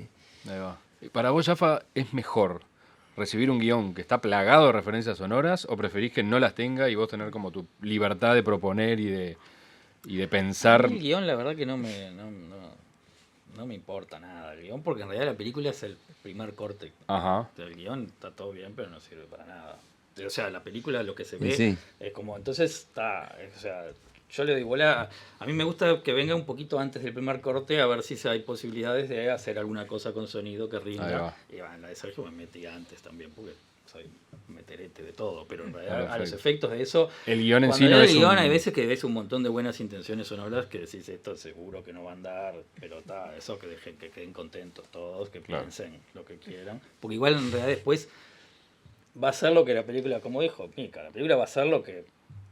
va. Para vos, Jaffa, ¿es mejor recibir un guión que está plagado de referencias sonoras o preferís que no las tenga y vos tener como tu libertad de proponer y de pensar? El guión, la verdad que no me importa nada el guión, porque en realidad la película es el primer corte. Ajá. O sea, el guión está todo bien, pero no sirve para nada. O sea, la película, lo que se ve, Sí. es como, entonces está, o sea, yo le doy bola, a mí me gusta que venga un poquito antes del primer corte a ver si hay posibilidades de hacer alguna cosa con sonido que Ahí rinda. va. Y bueno, la de Sergio me metí antes también, porque soy meterete de todo, pero en realidad Perfecto. a los efectos de eso, El guión en cuando sí no lees es el guión un... hay veces que ves un montón de buenas intenciones sonoras que decís, esto seguro que no va a andar, pero está, eso que dejen que queden contentos todos, que Claro. piensen lo que quieran, porque igual en realidad después va a ser lo que la película, como dijo Mica, la película va a ser lo que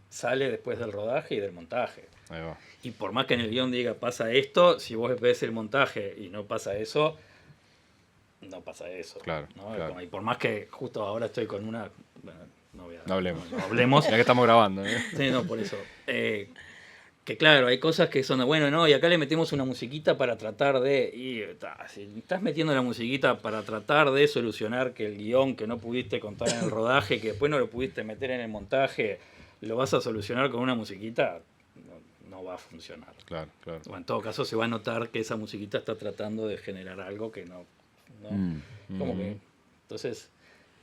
sale después del rodaje y del montaje. Ahí va. Y por más que en el guión diga pasa esto, si vos ves el montaje y no pasa eso, no pasa eso. Claro, ¿no? claro. Y por más que justo ahora estoy con una... Bueno, No hablemos. no hablemos. Ya que estamos grabando. Sí, no, por eso. Que claro, hay cosas que son, bueno, no, y acá le metemos una musiquita para tratar de... si estás metiendo la musiquita para tratar de solucionar que el guión que no pudiste contar en el rodaje, que después no lo pudiste meter en el montaje, lo vas a solucionar con una musiquita, no va a funcionar. Claro, claro. O en todo caso se va a notar que esa musiquita está tratando de generar algo que no... Como que... Entonces...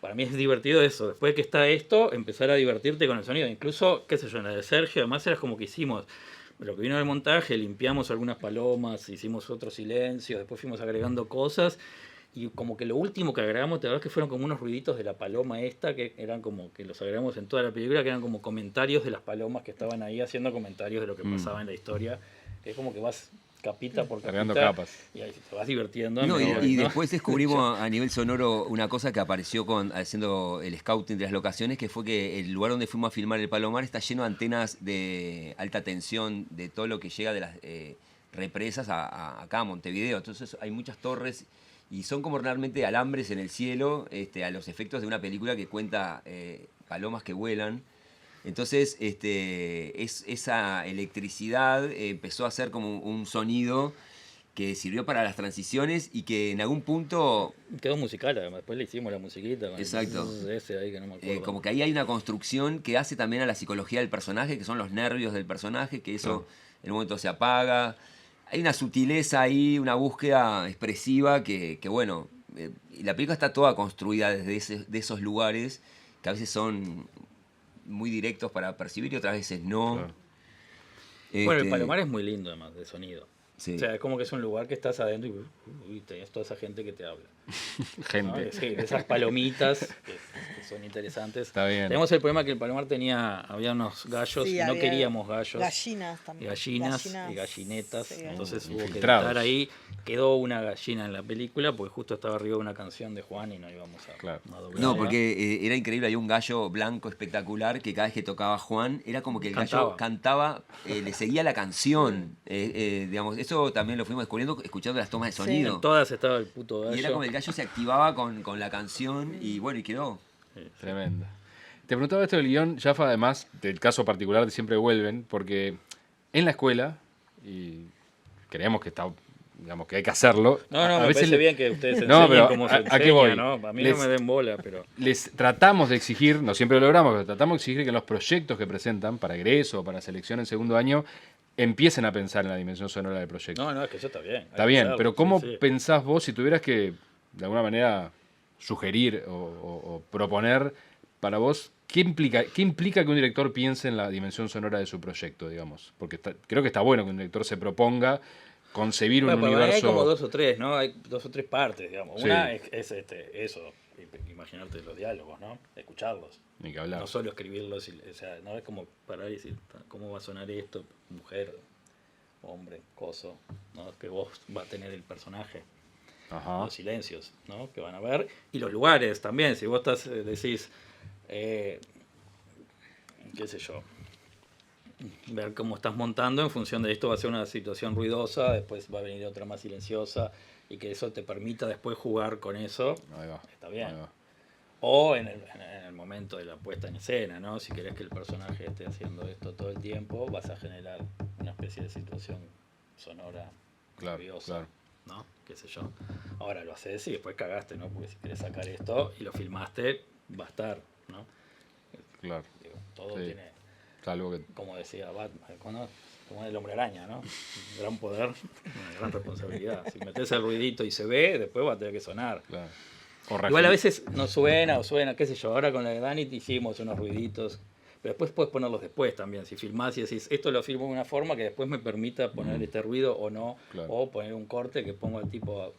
Para mí es divertido eso, después que está esto, empezar a divertirte con el sonido. Incluso, qué sé yo, en la de Sergio, además era como que hicimos lo que vino del montaje, limpiamos algunas palomas, hicimos otros silencios, después fuimos agregando cosas. Y como que lo último que agregamos, te verdad que fueron como unos ruiditos de la paloma esta, que eran como que los agregamos en toda la película, que eran como comentarios de las palomas que estaban ahí haciendo comentarios de lo que pasaba en la historia. Que es como que vas capita por capita. Cargando capas. Y ahí te vas divirtiendo. No, medida y que, ¿no? después descubrimos a nivel sonoro una cosa que apareció haciendo el scouting de las locaciones, que fue que el lugar donde fuimos a filmar el Palomar está lleno de antenas de alta tensión, de todo lo que llega de las represas acá a Montevideo. Entonces hay muchas torres y son como realmente alambres en el cielo, a los efectos de una película que cuenta palomas que vuelan. Entonces, esa electricidad empezó a hacer como un sonido que sirvió para las transiciones y que en algún punto... Quedó musical, además. Después le hicimos la musiquita. Con Exacto. Ese ahí que no me acuerdo. Como que ahí hay una construcción que hace también a la psicología del personaje, que son los nervios del personaje, que eso en un momento se apaga. Hay una sutileza ahí, una búsqueda expresiva que bueno, la película está toda construida desde de esos lugares que a veces son muy directos para percibir y otras veces no. Claro. Bueno, el Palomar es muy lindo además de sonido. Sí. O sea, es como que es un lugar que estás adentro y tenés toda esa gente que te habla. Gente. ¿No? Sí, esas palomitas que son interesantes. Está bien. Tenemos el problema que el Palomar había unos gallos Sí, y no había queríamos gallos. Gallinas también. Gallinas y gallinetas. sí, Entonces hubo que Infiltrados. estar ahí. Quedó una gallina en la película porque justo estaba arriba de una canción de Juan y no íbamos a doblar. No, porque era increíble, había un gallo blanco espectacular que cada vez que tocaba Juan, era como que el gallo cantaba, le seguía la canción. Digamos, eso también lo fuimos descubriendo escuchando las tomas de sonido. En todas estaba el puto gallo. Y era como el gallo se activaba con la canción y bueno, y quedó. Tremendo. Te preguntaba esto del guión, Jaffa, además del caso particular de Siempre Vuelven, porque en la escuela, y creemos que está digamos que hay que hacerlo. No, A me veces parece bien que ustedes No, enseñen pero cómo se ¿a enseña, qué voy? ¿no? A mí no me den bola, pero... Les tratamos de exigir, no siempre lo logramos, pero tratamos de exigir que los proyectos que presentan para egreso o para selección en segundo año empiecen a pensar en la dimensión sonora del proyecto. No, es que eso está bien. Está bien, hacerlo, pero ¿cómo sí. pensás vos si tuvieras que, de alguna manera, sugerir o proponer para vos, qué implica que un director piense en la dimensión sonora de su proyecto, digamos? Porque creo que está bueno que un director se proponga concebir un Pero universo... hay como 2 o 3, ¿no? Hay 2 o 3 partes, digamos. Sí. Una es eso, imaginarte los diálogos, ¿no? Escucharlos. Ni que hablar. No solo escribirlos, o sea, no es como parar y decir, ¿cómo va a sonar esto? Mujer, hombre, coso, ¿no? Que vos va a tener el personaje. Ajá. Los silencios, ¿no? Que van a ver. Y los lugares también. Si vos decís, qué sé yo, ver cómo estás montando en función de esto va a ser una situación ruidosa, después va a venir otra más silenciosa y que eso te permita después jugar con eso. Ahí va. Está bien. Ahí va. O en el momento de la puesta en escena, ¿no? Si querés que el personaje esté haciendo esto todo el tiempo, vas a generar una especie de situación sonora ruidosa, Claro. ¿no? Qué sé yo. Ahora lo haces y después cagaste, ¿no? Porque si querés sacar esto y lo filmaste, va a estar, ¿no? Claro. Digo, todo Sí. tiene, Salvo que... como decía Batman, como el hombre araña, ¿no? Un gran poder, una gran responsabilidad. Si metés el ruidito y se ve, después va a tener que sonar. Claro. Igual a veces no suena o suena, qué sé yo, ahora con la de Dani hicimos unos ruiditos, pero después puedes ponerlos después también, si filmás y decís, esto lo filmo de una forma que después me permita poner este ruido o no, Claro. o poner un corte que pongo al tipo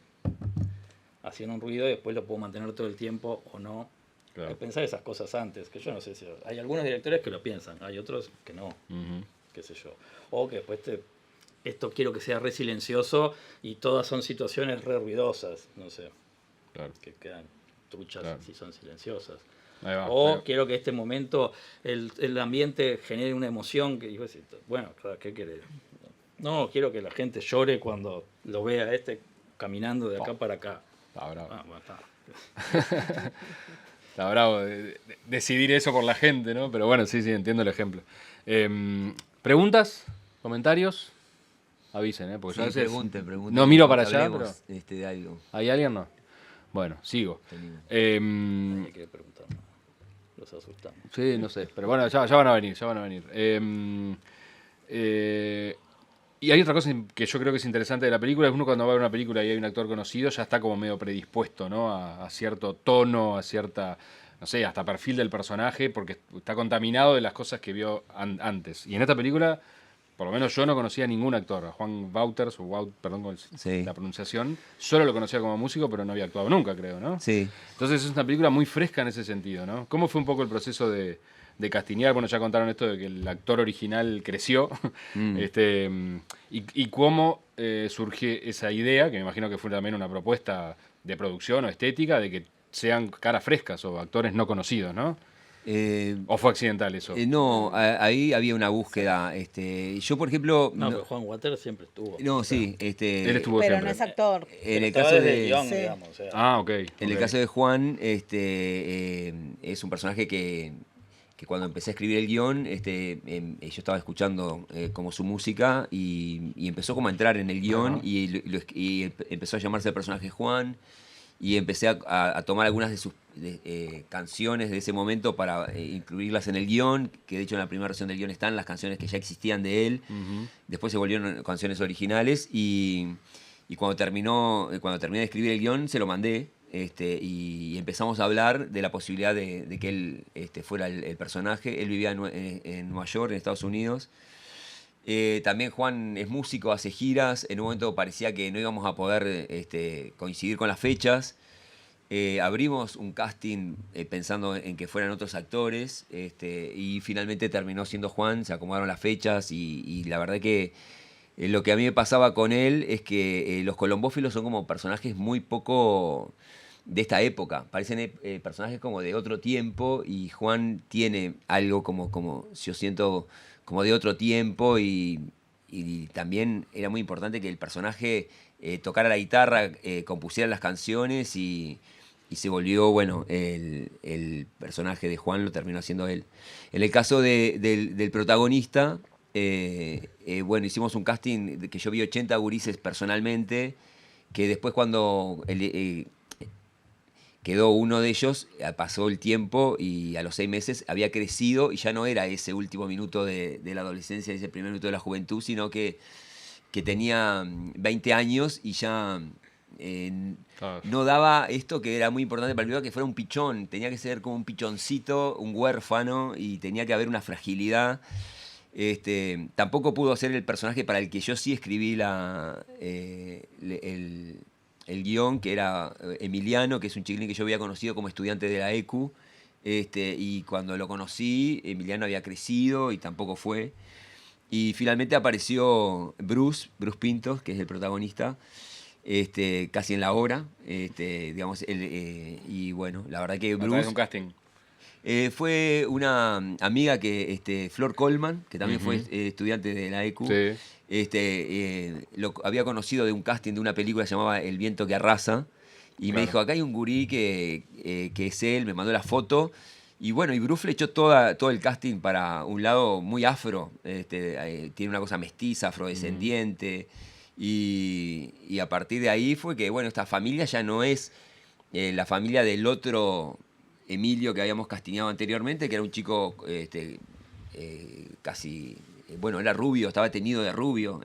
haciendo un ruido y después lo puedo mantener todo el tiempo o no. Claro. Hay que pensar esas cosas antes, que yo no sé si... Hay algunos directores que lo piensan, hay otros que no, Ujú. qué sé yo. O que después esto quiero que sea re silencioso y todas son situaciones re ruidosas, no sé. Claro. Que quedan truchas Claro. si son silenciosas. Ahí va. O Pero- quiero que este momento el ambiente genere una emoción que digo, bueno, claro, ¿qué querés? No, quiero que la gente llore cuando lo vea caminando de acá para acá. Está bravo. Ah, bueno, está. Está bravo decidir eso por la gente, ¿no? Pero bueno, sí, entiendo el ejemplo. ¿Preguntas? ¿Comentarios? Avisen, ¿eh? Porque yo a veces Pregunten. no miro para allá, Hablemos, pero... de algo. ¿Hay alguien? No. Bueno, sigo. Nadie quiere preguntar. Los asustamos. Sí, no sé. Pero bueno, ya van a venir, y hay otra cosa que yo creo que es interesante de la película, es uno cuando va a ver una película y hay un actor conocido, ya está como medio predispuesto, ¿no? A cierto tono, a cierta, no sé, hasta perfil del personaje, porque está contaminado de las cosas que vio antes. Y en esta película, por lo menos yo no conocía a ningún actor, a Juan Wouters, perdón con la pronunciación, solo lo conocía como músico, pero no había actuado nunca, creo, ¿no? Sí. Entonces es una película muy fresca en ese sentido, ¿no? ¿Cómo fue un poco el proceso de castinear? Bueno, ya contaron esto de que el actor original creció, y cómo surge esa idea, que me imagino que fue también una propuesta de producción o estética, de que sean caras frescas o actores no conocidos, ¿no? ¿O fue accidental eso? No, ahí había una búsqueda. Yo, por ejemplo... No, pero Juan Waters siempre estuvo. No, sí. Él estuvo Pero siempre. no es actor. En el Estaba caso desde el de... guión, Sí. digamos. O sea. Ah, ok. En el caso de Juan, es un personaje que cuando empecé a escribir el guión, yo estaba escuchando como su música y empezó como a entrar en el guión Ajá. y empezó a llamarse el personaje Juan y empecé a tomar algunas de sus canciones de ese momento para incluirlas en el guión, que de hecho en la primera versión del guión están las canciones que ya existían de él. Ujú. Después se volvieron canciones originales y cuando terminé de escribir el guión se lo mandé y empezamos a hablar de la posibilidad de que él fuera el personaje. Él vivía en Nueva York, en Estados Unidos. También Juan es músico, hace giras. En un momento parecía que no íbamos a poder coincidir con las fechas. Abrimos un casting pensando en que fueran otros actores y finalmente terminó siendo Juan, se acomodaron las fechas y la verdad que lo que a mí me pasaba con él es que los colombófilos son como personajes muy poco de esta época, parecen personajes como de otro tiempo y Juan tiene algo como yo siento como de otro tiempo y también era muy importante que el personaje tocara la guitarra, compusiera las canciones y se volvió, bueno, el personaje de Juan lo terminó haciendo él. En el caso del protagonista, bueno, hicimos un casting que yo vi 80 gurises personalmente, que después cuando quedó uno de ellos, pasó el tiempo y a los 6 meses había crecido y ya no era ese último minuto de la adolescencia, ese primer minuto de la juventud, sino que tenía 20 años y ya no daba esto que era muy importante para el video, que fuera un pichón. Tenía que ser como un pichoncito, un huérfano, y tenía que haber una fragilidad. Tampoco pudo ser el personaje para el que yo sí escribí el guión, que era Emiliano, que es un chiquilín que yo había conocido como estudiante de la ECU. Y cuando lo conocí, Emiliano había crecido y tampoco fue. Y finalmente apareció Bruce Pintos, que es el protagonista, casi en la hora. Digamos, y bueno, la verdad que Bruce... un casting. Fue una amiga que Flor Coleman, que también fue estudiante de la ECU. Sí. Lo había conocido de un casting de una película que se llamaba El viento que arrasa. Y me dijo, acá hay un gurí que es él, me mandó la foto. Y bueno, y Bruce le echó todo el casting para un lado muy afro. Tiene una cosa mestiza, afrodescendiente. Y a partir de ahí fue que, bueno, esta familia ya no es la familia del otro Emilio que habíamos castiñado anteriormente, que era un chico casi... Bueno, era rubio, estaba teñido de rubio.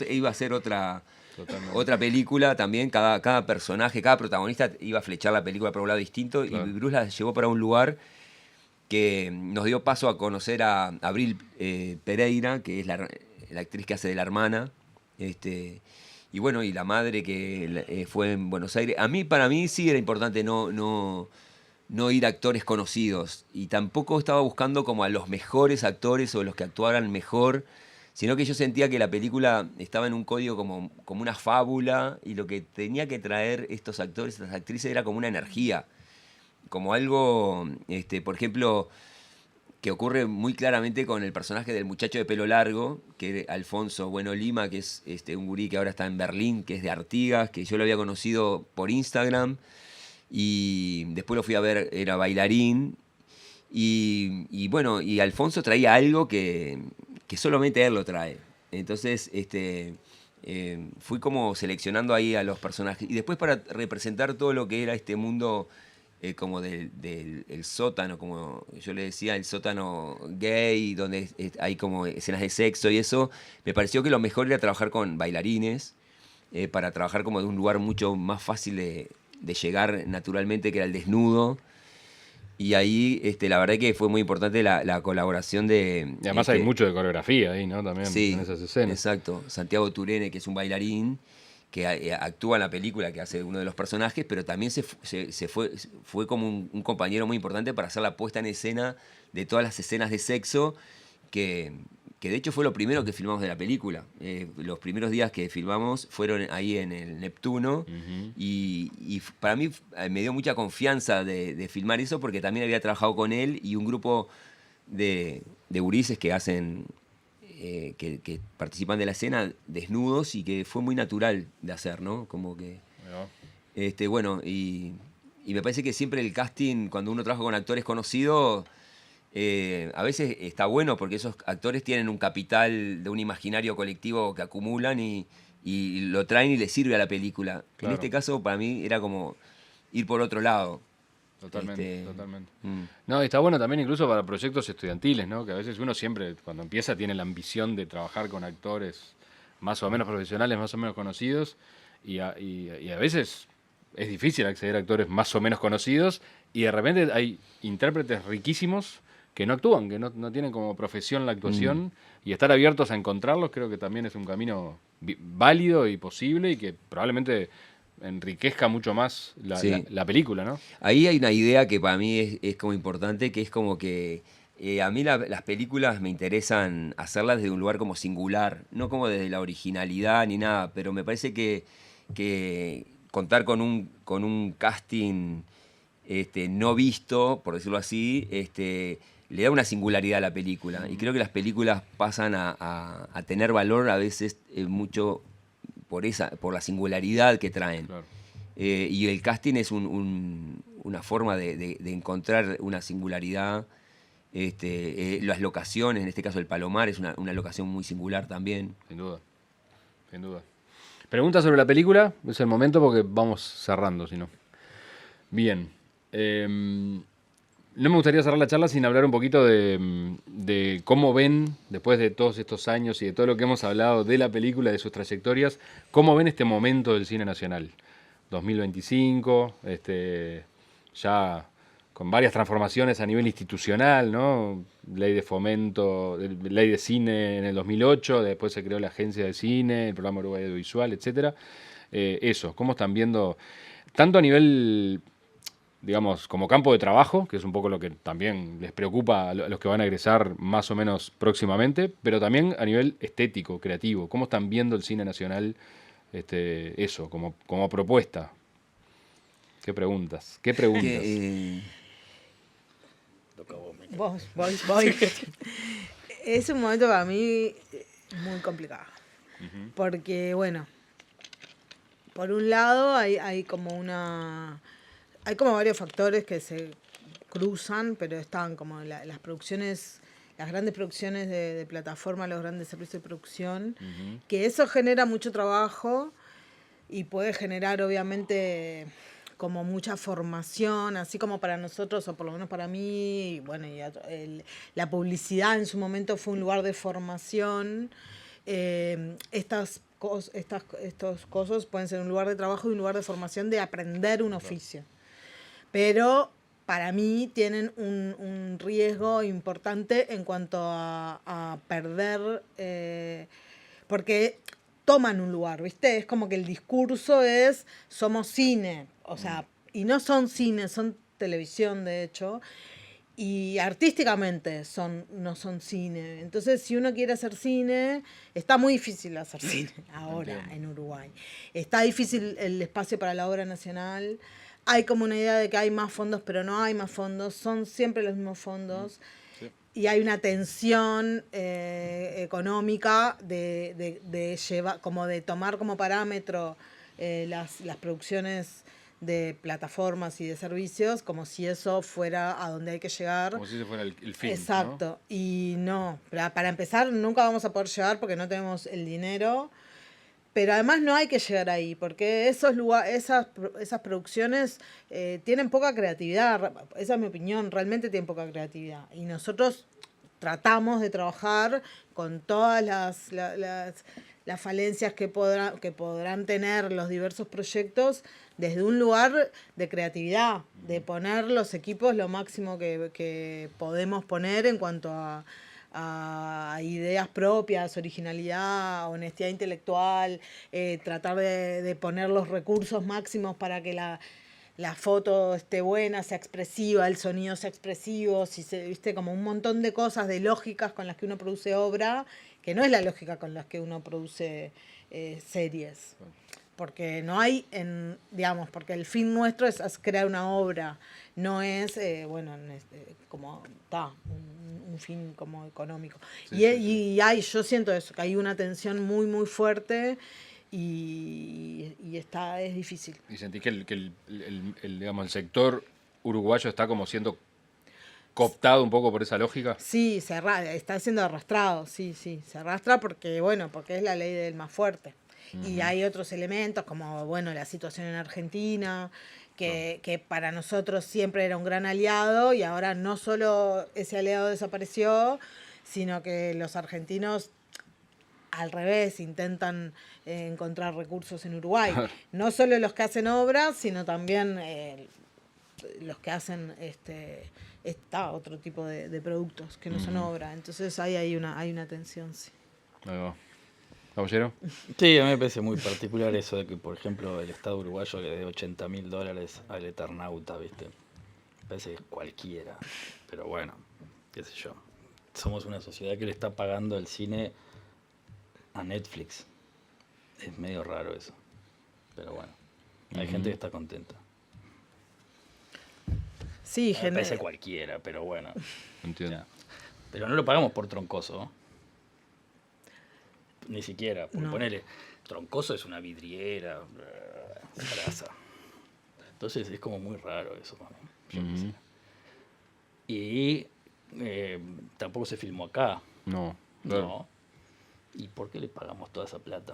Iba a ser otra película también. Cada personaje, cada protagonista iba a flechar la película por un lado distinto. Claro. Y Bruce la llevó para un lugar que nos dio paso a conocer a Abril Pereira, que es la actriz que hace de la hermana. Y bueno, y la madre que fue en Buenos Aires. Para mí sí era importante no ir a actores conocidos. Y tampoco estaba buscando como a los mejores actores o los que actuaran mejor, sino que yo sentía que la película estaba en un código como una fábula, y lo que tenía que traer estos actores, estas actrices, era como una energía. Como algo, por ejemplo, que ocurre muy claramente con el personaje del muchacho de pelo largo, que es Alfonso Bueno Lima, que es un gurí que ahora está en Berlín, que es de Artigas, que yo lo había conocido por Instagram, y después lo fui a ver, era bailarín, y bueno, y Alfonso traía algo que solamente él lo trae. Entonces, fui como seleccionando ahí a los personajes, y después para representar todo lo que era este mundo como del el sótano, como yo le decía, el sótano gay, donde hay como escenas de sexo y eso, me pareció que lo mejor era trabajar con bailarines, para trabajar como de un lugar mucho más fácil de llegar naturalmente, que era el desnudo. Y ahí la verdad que fue muy importante la colaboración de... Y además hay mucho de coreografía ahí, ¿no? También sí, en esas escenas. Exacto. Santiago Turene, que es un bailarín, que actúa en la película, que hace uno de los personajes, pero también fue como un compañero muy importante para hacer la puesta en escena de todas las escenas de sexo, que de hecho fue lo primero que filmamos de la película. Los primeros días que filmamos fueron ahí en el Neptuno, y para mí me dio mucha confianza de filmar eso, porque también había trabajado con él y un grupo de gurises que hacen... que participan de la escena desnudos, y que fue muy natural de hacer, ¿no? Como que... bueno, y me parece que siempre el casting, cuando uno trabaja con actores conocidos, a veces está bueno, porque esos actores tienen un capital de un imaginario colectivo que acumulan y lo traen y les sirve a la película. Claro. En este caso, para mí, era como ir por otro lado. Totalmente. No, está bueno también incluso para proyectos estudiantiles, ¿no? Que a veces uno siempre, cuando empieza, tiene la ambición de trabajar con actores más o menos profesionales, más o menos conocidos, y a veces es difícil acceder a actores más o menos conocidos, y de repente hay intérpretes riquísimos que no actúan, que no tienen como profesión la actuación, y estar abiertos a encontrarlos creo que también es un camino válido y posible, y que probablemente enriquezca mucho más la película, ¿no? Ahí hay una idea que para mí es como importante, que es como que a mí las películas me interesan hacerlas desde un lugar como singular, no como desde la originalidad ni nada, pero me parece que contar con un casting no visto, por decirlo así, le da una singularidad a la película. Y creo que las películas pasan a tener valor a veces mucho por la singularidad que traen. Claro. Y el casting es una forma de encontrar una singularidad Las locaciones, en este caso el Palomar, es una locación muy singular también. Sin duda, sin duda. Preguntas sobre la película, es el momento porque vamos cerrando, si no. Bien. No me gustaría cerrar la charla sin hablar un poquito de cómo ven, después de todos estos años y de todo lo que hemos hablado de la película, de sus trayectorias, cómo ven este momento del cine nacional. 2025, ya con varias transformaciones a nivel institucional, ¿no? Ley de fomento, ley de cine en el 2008, después se creó la Agencia de Cine, el Programa Uruguay Audiovisual, etc. Eso, ¿cómo están viendo, tanto a nivel, digamos, como campo de trabajo, que es un poco lo que también les preocupa a los que van a egresar más o menos próximamente, pero también a nivel estético, creativo? ¿Cómo están viendo el cine nacional, eso, como propuesta? ¿Qué preguntas? Voy. Es un momento para mí muy complicado. Porque, bueno, por un lado hay como varios factores que se cruzan, pero están como las producciones, las grandes producciones de plataforma, los grandes servicios de producción, que eso genera mucho trabajo y puede generar, obviamente, como mucha formación, así como para nosotros, o por lo menos para mí, y bueno, la publicidad en su momento fue un lugar de formación. Estos cosas pueden ser un lugar de trabajo y un lugar de formación de aprender un oficio. Pero para mí tienen un riesgo importante en cuanto a perder, porque toman un lugar, ¿viste? Es como que el discurso es, somos cine, o sea, y no son cine, son televisión, de hecho, y artísticamente no son cine. Entonces, si uno quiere hacer cine, está muy difícil hacer cine ahora en Uruguay. Está difícil el espacio para la obra nacional. Hay como una idea de que hay más fondos, pero no hay más fondos. Son siempre los mismos fondos. Sí. Y hay una tensión económica de llevar, como de tomar como parámetro las producciones de plataformas y de servicios, como si eso fuera a donde hay que llegar. Como si ese fuera el fin. Exacto. ¿No? Y no, para empezar, nunca vamos a poder llegar porque no tenemos el dinero. Pero además no hay que llegar ahí, porque esas producciones tienen poca creatividad. Esa es mi opinión, realmente tienen poca creatividad. Y nosotros tratamos de trabajar con todas las falencias que podrán tener los diversos proyectos desde un lugar de creatividad, de poner los equipos lo máximo que podemos poner en cuanto a ideas propias, originalidad, honestidad intelectual, tratar de poner los recursos máximos para que la foto esté buena, sea expresiva, el sonido sea expresivo, viste, como un montón de cosas, de lógicas con las que uno produce obra, que no es la lógica con las que uno produce series. Porque no hay, digamos, porque el fin nuestro es crear una obra, no es, como un fin como económico. Sí, yo siento eso, que hay una tensión muy, muy fuerte y es difícil. ¿Y sentís que digamos, el sector uruguayo está como siendo cooptado un poco por esa lógica? Sí, está siendo arrastrado, sí, se arrastra porque es la ley del más fuerte. Y hay otros elementos como, la situación en Argentina, que para nosotros siempre era un gran aliado y ahora no solo ese aliado desapareció, sino que los argentinos al revés intentan encontrar recursos en Uruguay. No solo los que hacen obras, sino también los que hacen otro tipo de productos que no son obra. Entonces hay una tensión, sí. Ahí va. ¿Caballero? Sí, a mí me parece muy particular eso de que, por ejemplo, el Estado uruguayo le dé $80.000 al Eternauta, ¿viste? Me parece que cualquiera. Pero bueno, qué sé yo. Somos una sociedad que le está pagando el cine a Netflix. Es medio raro eso. Pero bueno, hay gente que está contenta. Sí, me parece cualquiera, pero bueno. Entiendo. Ya. Pero no lo pagamos por Troncoso, ¿no? Ni siquiera, porque ponele, Troncoso es una vidriera, grasa. Entonces es como muy raro eso para mí. Y tampoco se filmó acá. No, claro. No. ¿Y por qué le pagamos toda esa plata?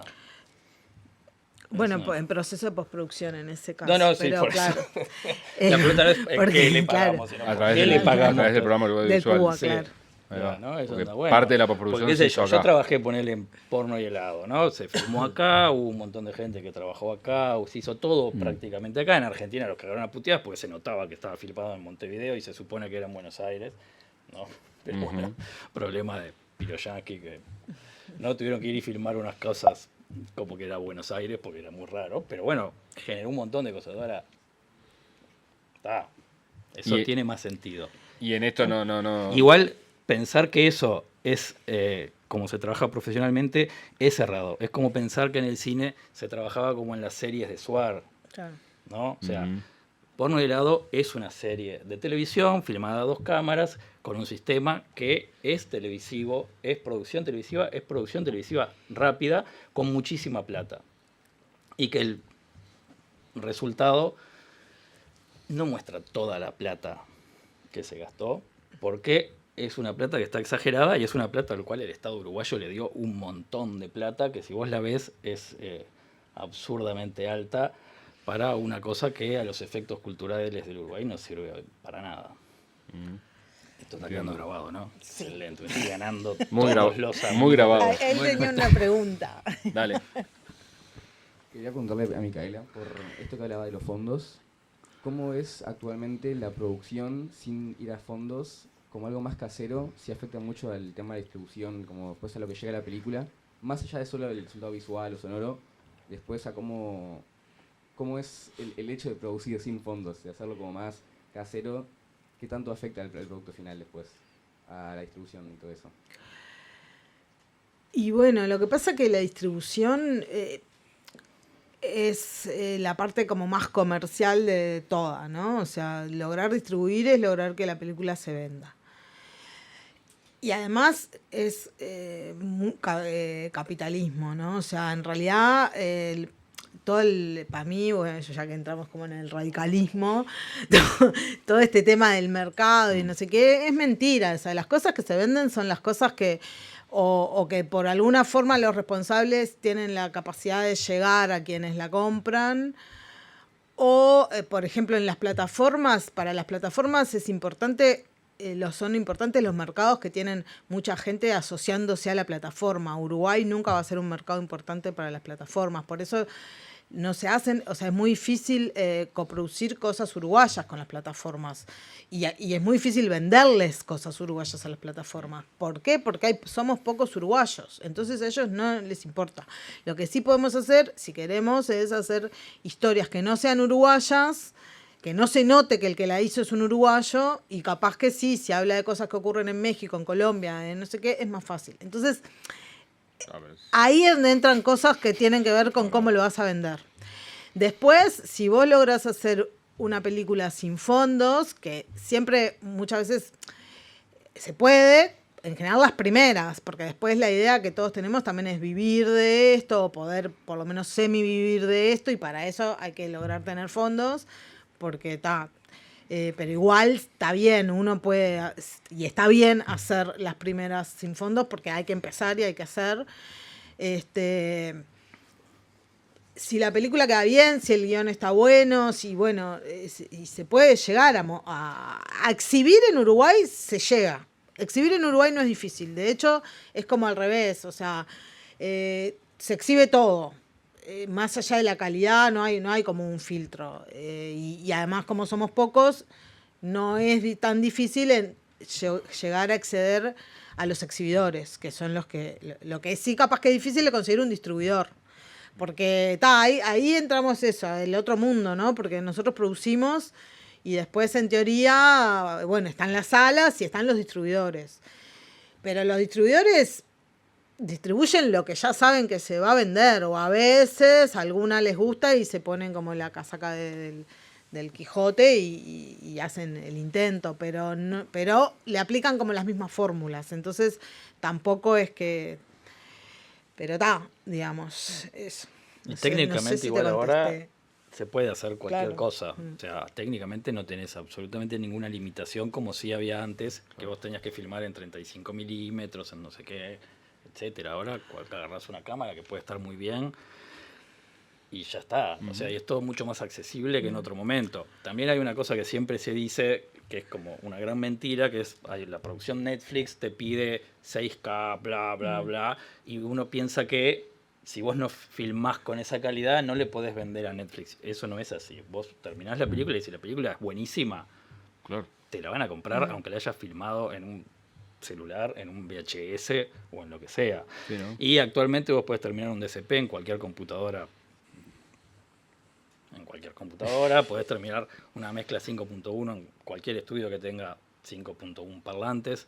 Bueno, Eso no. en proceso de postproducción en ese caso. No, sí, pero por claro. eso. La pregunta no es Porque, qué le claro, pagamos, sino A por través, qué del, le a pagamos. través del programa del audiovisual. Cuba, Sí. claro. Ahí va. No, eso Porque está bueno. parte de la postproducción Porque, qué se sé hizo yo acá. trabajé, ponerle en porno y helado, ¿no? Se filmó acá, hubo un montón de gente que trabajó acá, se hizo todo prácticamente acá. En Argentina los cagaron a puteadas porque se notaba que estaba filmado en Montevideo y se supone que era en Buenos Aires, ¿no? Pero bueno, problema de Piroyanqui que no tuvieron que ir y filmar unas cosas como que era Buenos Aires porque era muy raro, pero bueno, generó un montón de cosas. Ahora, eso tiene más sentido. Y en esto no. Igual pensar que eso es como se trabaja profesionalmente es errado. Es como pensar que en el cine se trabajaba como en las series de Suar, Claro. ¿no? O sea, Porno y helado es una serie de televisión filmada a 2 cámaras con un sistema que es televisivo, es producción televisiva rápida con muchísima plata. Y que el resultado no muestra toda la plata que se gastó, porque es una plata que está exagerada y es una plata al cual el Estado uruguayo le dio un montón de plata, que si vos la ves es absurdamente alta para una cosa que a los efectos culturales del Uruguay no sirve para nada. Esto está quedando grabado, ¿no? Sí. Excelente, me estoy ganando Muy todos los amigos. muy grabado. Él tenía una pregunta. Dale. Quería preguntarle a Micaela, por esto que hablaba de los fondos, ¿cómo es actualmente la producción sin ir a fondos como algo más casero? Si afecta mucho al tema de distribución, como después a lo que llega a la película, más allá de solo el resultado visual o sonoro, después a cómo es el hecho de producir sin fondos, de hacerlo como más casero, ¿qué tanto afecta al producto final después, a la distribución y todo eso? Y bueno, lo que pasa es que la distribución es la parte como más comercial de toda, ¿no? O sea, lograr distribuir es lograr que la película se venda. Y además es capitalismo, ¿no? O sea, en realidad para mí, bueno, ya que entramos como en el radicalismo, todo este tema del mercado y no sé qué, es mentira. O sea, las cosas que se venden son las cosas que o que por alguna forma los responsables tienen la capacidad de llegar a quienes la compran. O, por ejemplo, en las plataformas, para las plataformas es importante, son importantes los mercados que tienen mucha gente asociándose a la plataforma. Uruguay nunca va a ser un mercado importante para las plataformas, por eso no se hacen, o sea, es muy difícil coproducir cosas uruguayas con las plataformas y es muy difícil venderles cosas uruguayas a las plataformas. ¿Por qué? Porque somos pocos uruguayos, entonces a ellos no les importa. Lo que sí podemos hacer, si queremos, es hacer historias que no sean uruguayas, que no se note que el que la hizo es un uruguayo, y capaz que sí, si habla de cosas que ocurren en México, en Colombia, en no sé qué, es más fácil. Entonces, ahí es donde entran cosas que tienen que ver con cómo lo vas a vender. Después, si vos logras hacer una película sin fondos, que siempre, muchas veces se puede, en general las primeras, porque después la idea que todos tenemos también es vivir de esto, o poder por lo menos semi-vivir de esto, y para eso hay que lograr tener fondos, porque pero igual está bien, uno puede, y está bien hacer las primeras sin fondos, porque hay que empezar y hay que hacer. Si la película queda bien, si el guión está bueno, y se puede llegar a exhibir en Uruguay, se llega. Exhibir en Uruguay no es difícil, de hecho es como al revés, o sea, se exhibe todo. Más allá de la calidad no hay como un filtro, y además como somos pocos no es tan difícil llegar a acceder a los exhibidores, que son lo que sí capaz que es difícil de conseguir un distribuidor, porque ahí entramos el otro mundo, ¿no? Porque nosotros producimos y después en teoría, bueno, están las salas y están los distribuidores, pero los distribuidores distribuyen lo que ya saben que se va a vender, o a veces alguna les gusta y se ponen como la casaca del Quijote y hacen el intento, pero le aplican como las mismas fórmulas, entonces tampoco es que, pero digamos, eso. Y técnicamente igual ahora se puede hacer cualquier Claro. cosa. O sea, técnicamente no tenés absolutamente ninguna limitación como sí había antes, que vos tenías que filmar en 35 milímetros, en no sé qué, etcétera. Ahora agarrás una cámara que puede estar muy bien y ya está. O sea, y es todo mucho más accesible que en otro momento. También hay una cosa que siempre se dice, que es como una gran mentira, que es la producción Netflix te pide 6K, bla, bla, bla, y uno piensa que si vos no filmás con esa calidad, no le podés vender a Netflix. Eso no es así. Vos terminás la película y si la película es buenísima, Claro. te la van a comprar aunque la hayas filmado en un celular, en un VHS o en lo que sea. Sí, ¿no? Y actualmente vos podés terminar un DCP en cualquier computadora. Podés terminar una mezcla 5.1 en cualquier estudio que tenga 5.1 parlantes.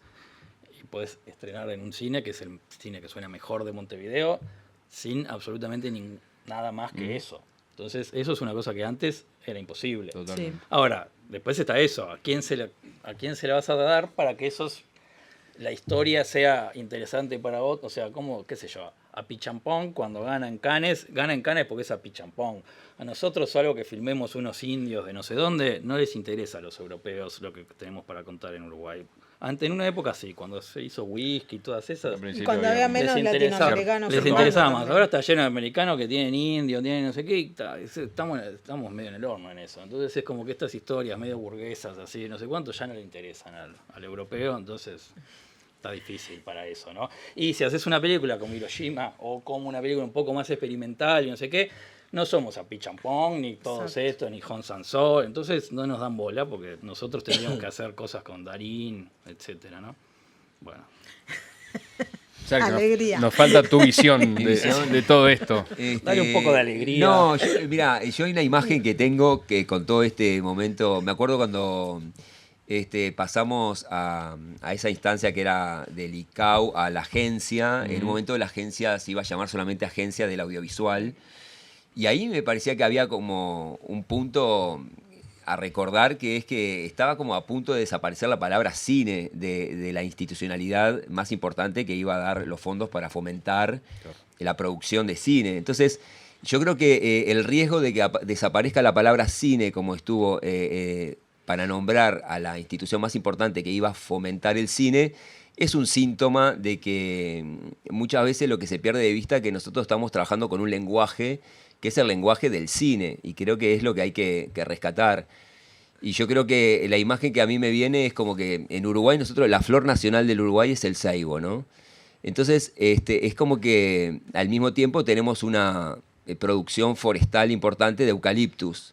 Y podés estrenar en un cine, que es el cine que suena mejor de Montevideo, sin absolutamente nada más que eso. Entonces, eso es una cosa que antes era imposible. Totalmente. Sí. Ahora, después está eso. ¿A quién se la vas a dar para que la historia sea interesante para vos? O sea, como, qué sé yo, a Pichampón cuando gana en Cannes porque es a Pichampón. A nosotros algo que filmemos unos indios de no sé dónde, no les interesa a los europeos lo que tenemos para contar en Uruguay. Antes, en una época sí, cuando se hizo whisky y todas esas, Y cuando había menos latinoamericanos. les filmando interesaba más. también. Ahora está lleno de americanos que tienen indios, tienen no sé qué, y estamos medio en el horno en eso. Entonces es como que estas historias medio burguesas, así, no sé cuánto, ya no le interesan al europeo, entonces está difícil para eso, ¿no? Y si haces una película como Hiroshima o como una película un poco más experimental y no sé qué, no somos a Pichampong, ni todos estos, ni Hong Sanso, entonces no nos dan bola porque nosotros tendríamos que hacer cosas con Darín, etcétera, ¿no? Bueno. Exacto. Alegría. Nos falta tu visión de todo esto. Dale un poco de alegría. No, mira, yo hay una imagen que tengo que con todo este momento, me acuerdo cuando pasamos a esa instancia que era del ICAO a la agencia, en un momento la agencia se iba a llamar solamente Agencia del Audiovisual, y ahí me parecía que había como un punto a recordar, que es que estaba como a punto de desaparecer la palabra cine de la institucionalidad más importante que iba a dar los fondos para fomentar la producción de cine. Entonces, yo creo que el riesgo de que desaparezca la palabra cine como estuvo para nombrar a la institución más importante que iba a fomentar el cine, es un síntoma de que muchas veces lo que se pierde de vista es que nosotros estamos trabajando con un lenguaje que es el lenguaje del cine, y creo que es lo que hay que rescatar. Y yo creo que la imagen que a mí me viene es como que en Uruguay nosotros, la flor nacional del Uruguay es el ceibo, ¿no? Entonces, es como que al mismo tiempo tenemos una producción forestal importante de eucaliptus.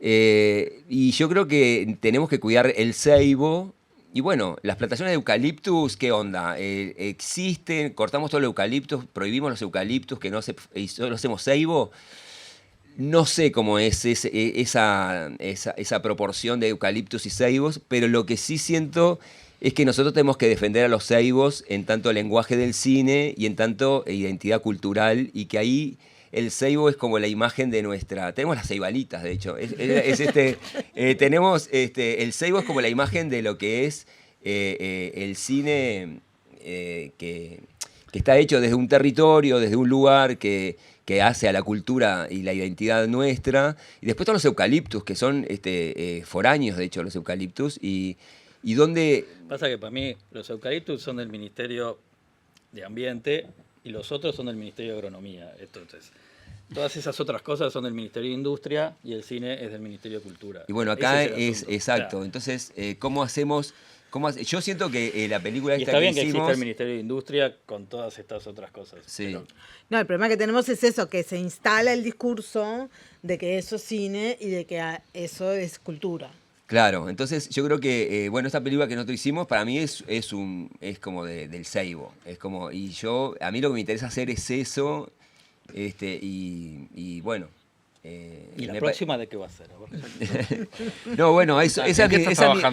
Y yo creo que tenemos que cuidar el ceibo. Y bueno, las plantaciones de eucaliptus, ¿qué onda? ¿Existen? ¿Cortamos todo el eucaliptus? ¿Prohibimos los eucaliptus que no y solo hacemos ceibo? No sé cómo es esa proporción de eucaliptus y ceibos, pero lo que sí siento es que nosotros tenemos que defender a los ceibos en tanto lenguaje del cine y en tanto identidad cultural, y que ahí el ceibo es como la imagen de nuestra... Tenemos las ceibalitas, de hecho. Tenemos el ceibo es como la imagen de lo que es el cine que está hecho desde un territorio, desde un lugar que hace a la cultura y la identidad nuestra. Y después están los eucaliptus, que son foráneos, de hecho, los eucaliptus. Y donde... Pasa que para mí los eucaliptus son del Ministerio de Ambiente y los otros son del Ministerio de Agronomía. Entonces, todas esas otras cosas son del Ministerio de Industria y el cine es del Ministerio de Cultura. Y bueno, acá Ese el es asunto. exacto. O sea, Entonces, ¿cómo hacemos? Yo siento que la película y esta está que bien que hicimos... exista el Ministerio de Industria con todas estas otras cosas. Sí. Pero No, el problema que tenemos es eso, que se instala el discurso de que eso es cine y de que eso es cultura. Claro, entonces yo creo que, bueno, esta película que nosotros hicimos para mí es como del ceibo. Es como, a mí lo que me interesa hacer es eso, y bueno. ¿Y la próxima de qué va a ser? A ver. No, bueno, esa es ahora?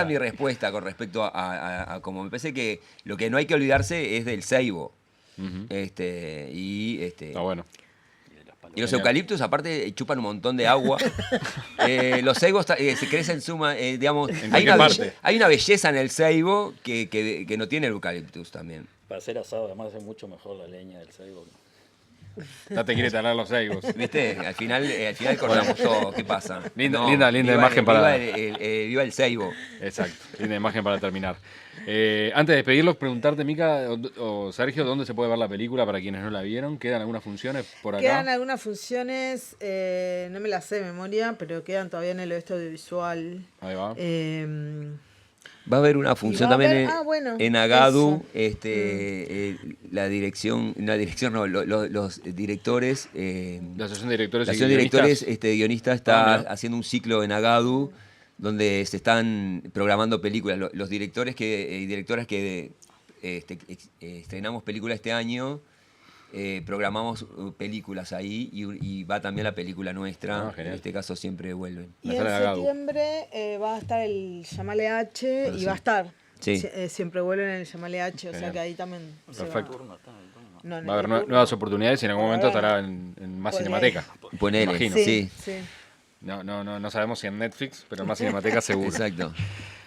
mi respuesta con respecto a como me parece que lo que no hay que olvidarse es del ceibo. Está bueno. Y los eucaliptus, aparte, chupan un montón de agua. Los ceibos se crecen digamos, hay una belleza en el ceibo que no tiene el eucaliptus también. Para hacer asado, además es mucho mejor la leña del ceibo. Ya te quiere talar los Seibos. ¿Viste? Al final cortamos todo. ¿Qué pasa? Linda viva imagen para... Viva el Seibo. Exacto, linda imagen para terminar. Antes de despedirlos, preguntarte, Mica o Sergio, ¿dónde se puede ver la película para quienes no la vieron? ¿Quedan algunas funciones por acá? Quedan algunas funciones, no me las sé de memoria, pero quedan todavía en el oeste audiovisual. Ahí va. Va a haber una función también en Agadu, la dirección no, los directores, la asociación de directores, guionistas está haciendo un ciclo en Agadu donde se están programando películas. Los directores y directoras que estrenamos películas este año, programamos películas ahí y va también la película nuestra. En este caso siempre vuelven. Y en septiembre va a estar el Llamale H y va a estar. Sí. Siempre vuelven en el Llamale H, o sea que ahí también perfecto. Va a haber nuevas oportunidades y en algún momento estará en más Cinemateca. Ponele, imagino. Sí. No sabemos si en Netflix, pero en más Cinemateca seguro. Exacto.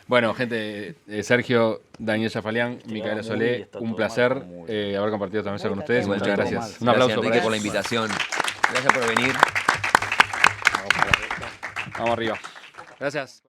Bueno, gente, Sergio, Daniel Zafalián, Micaela Solé, un placer haber compartido esta mesa con ustedes. Muchas gracias. Un aplauso Enrique por la invitación. Gracias por venir. Vamos arriba. Gracias.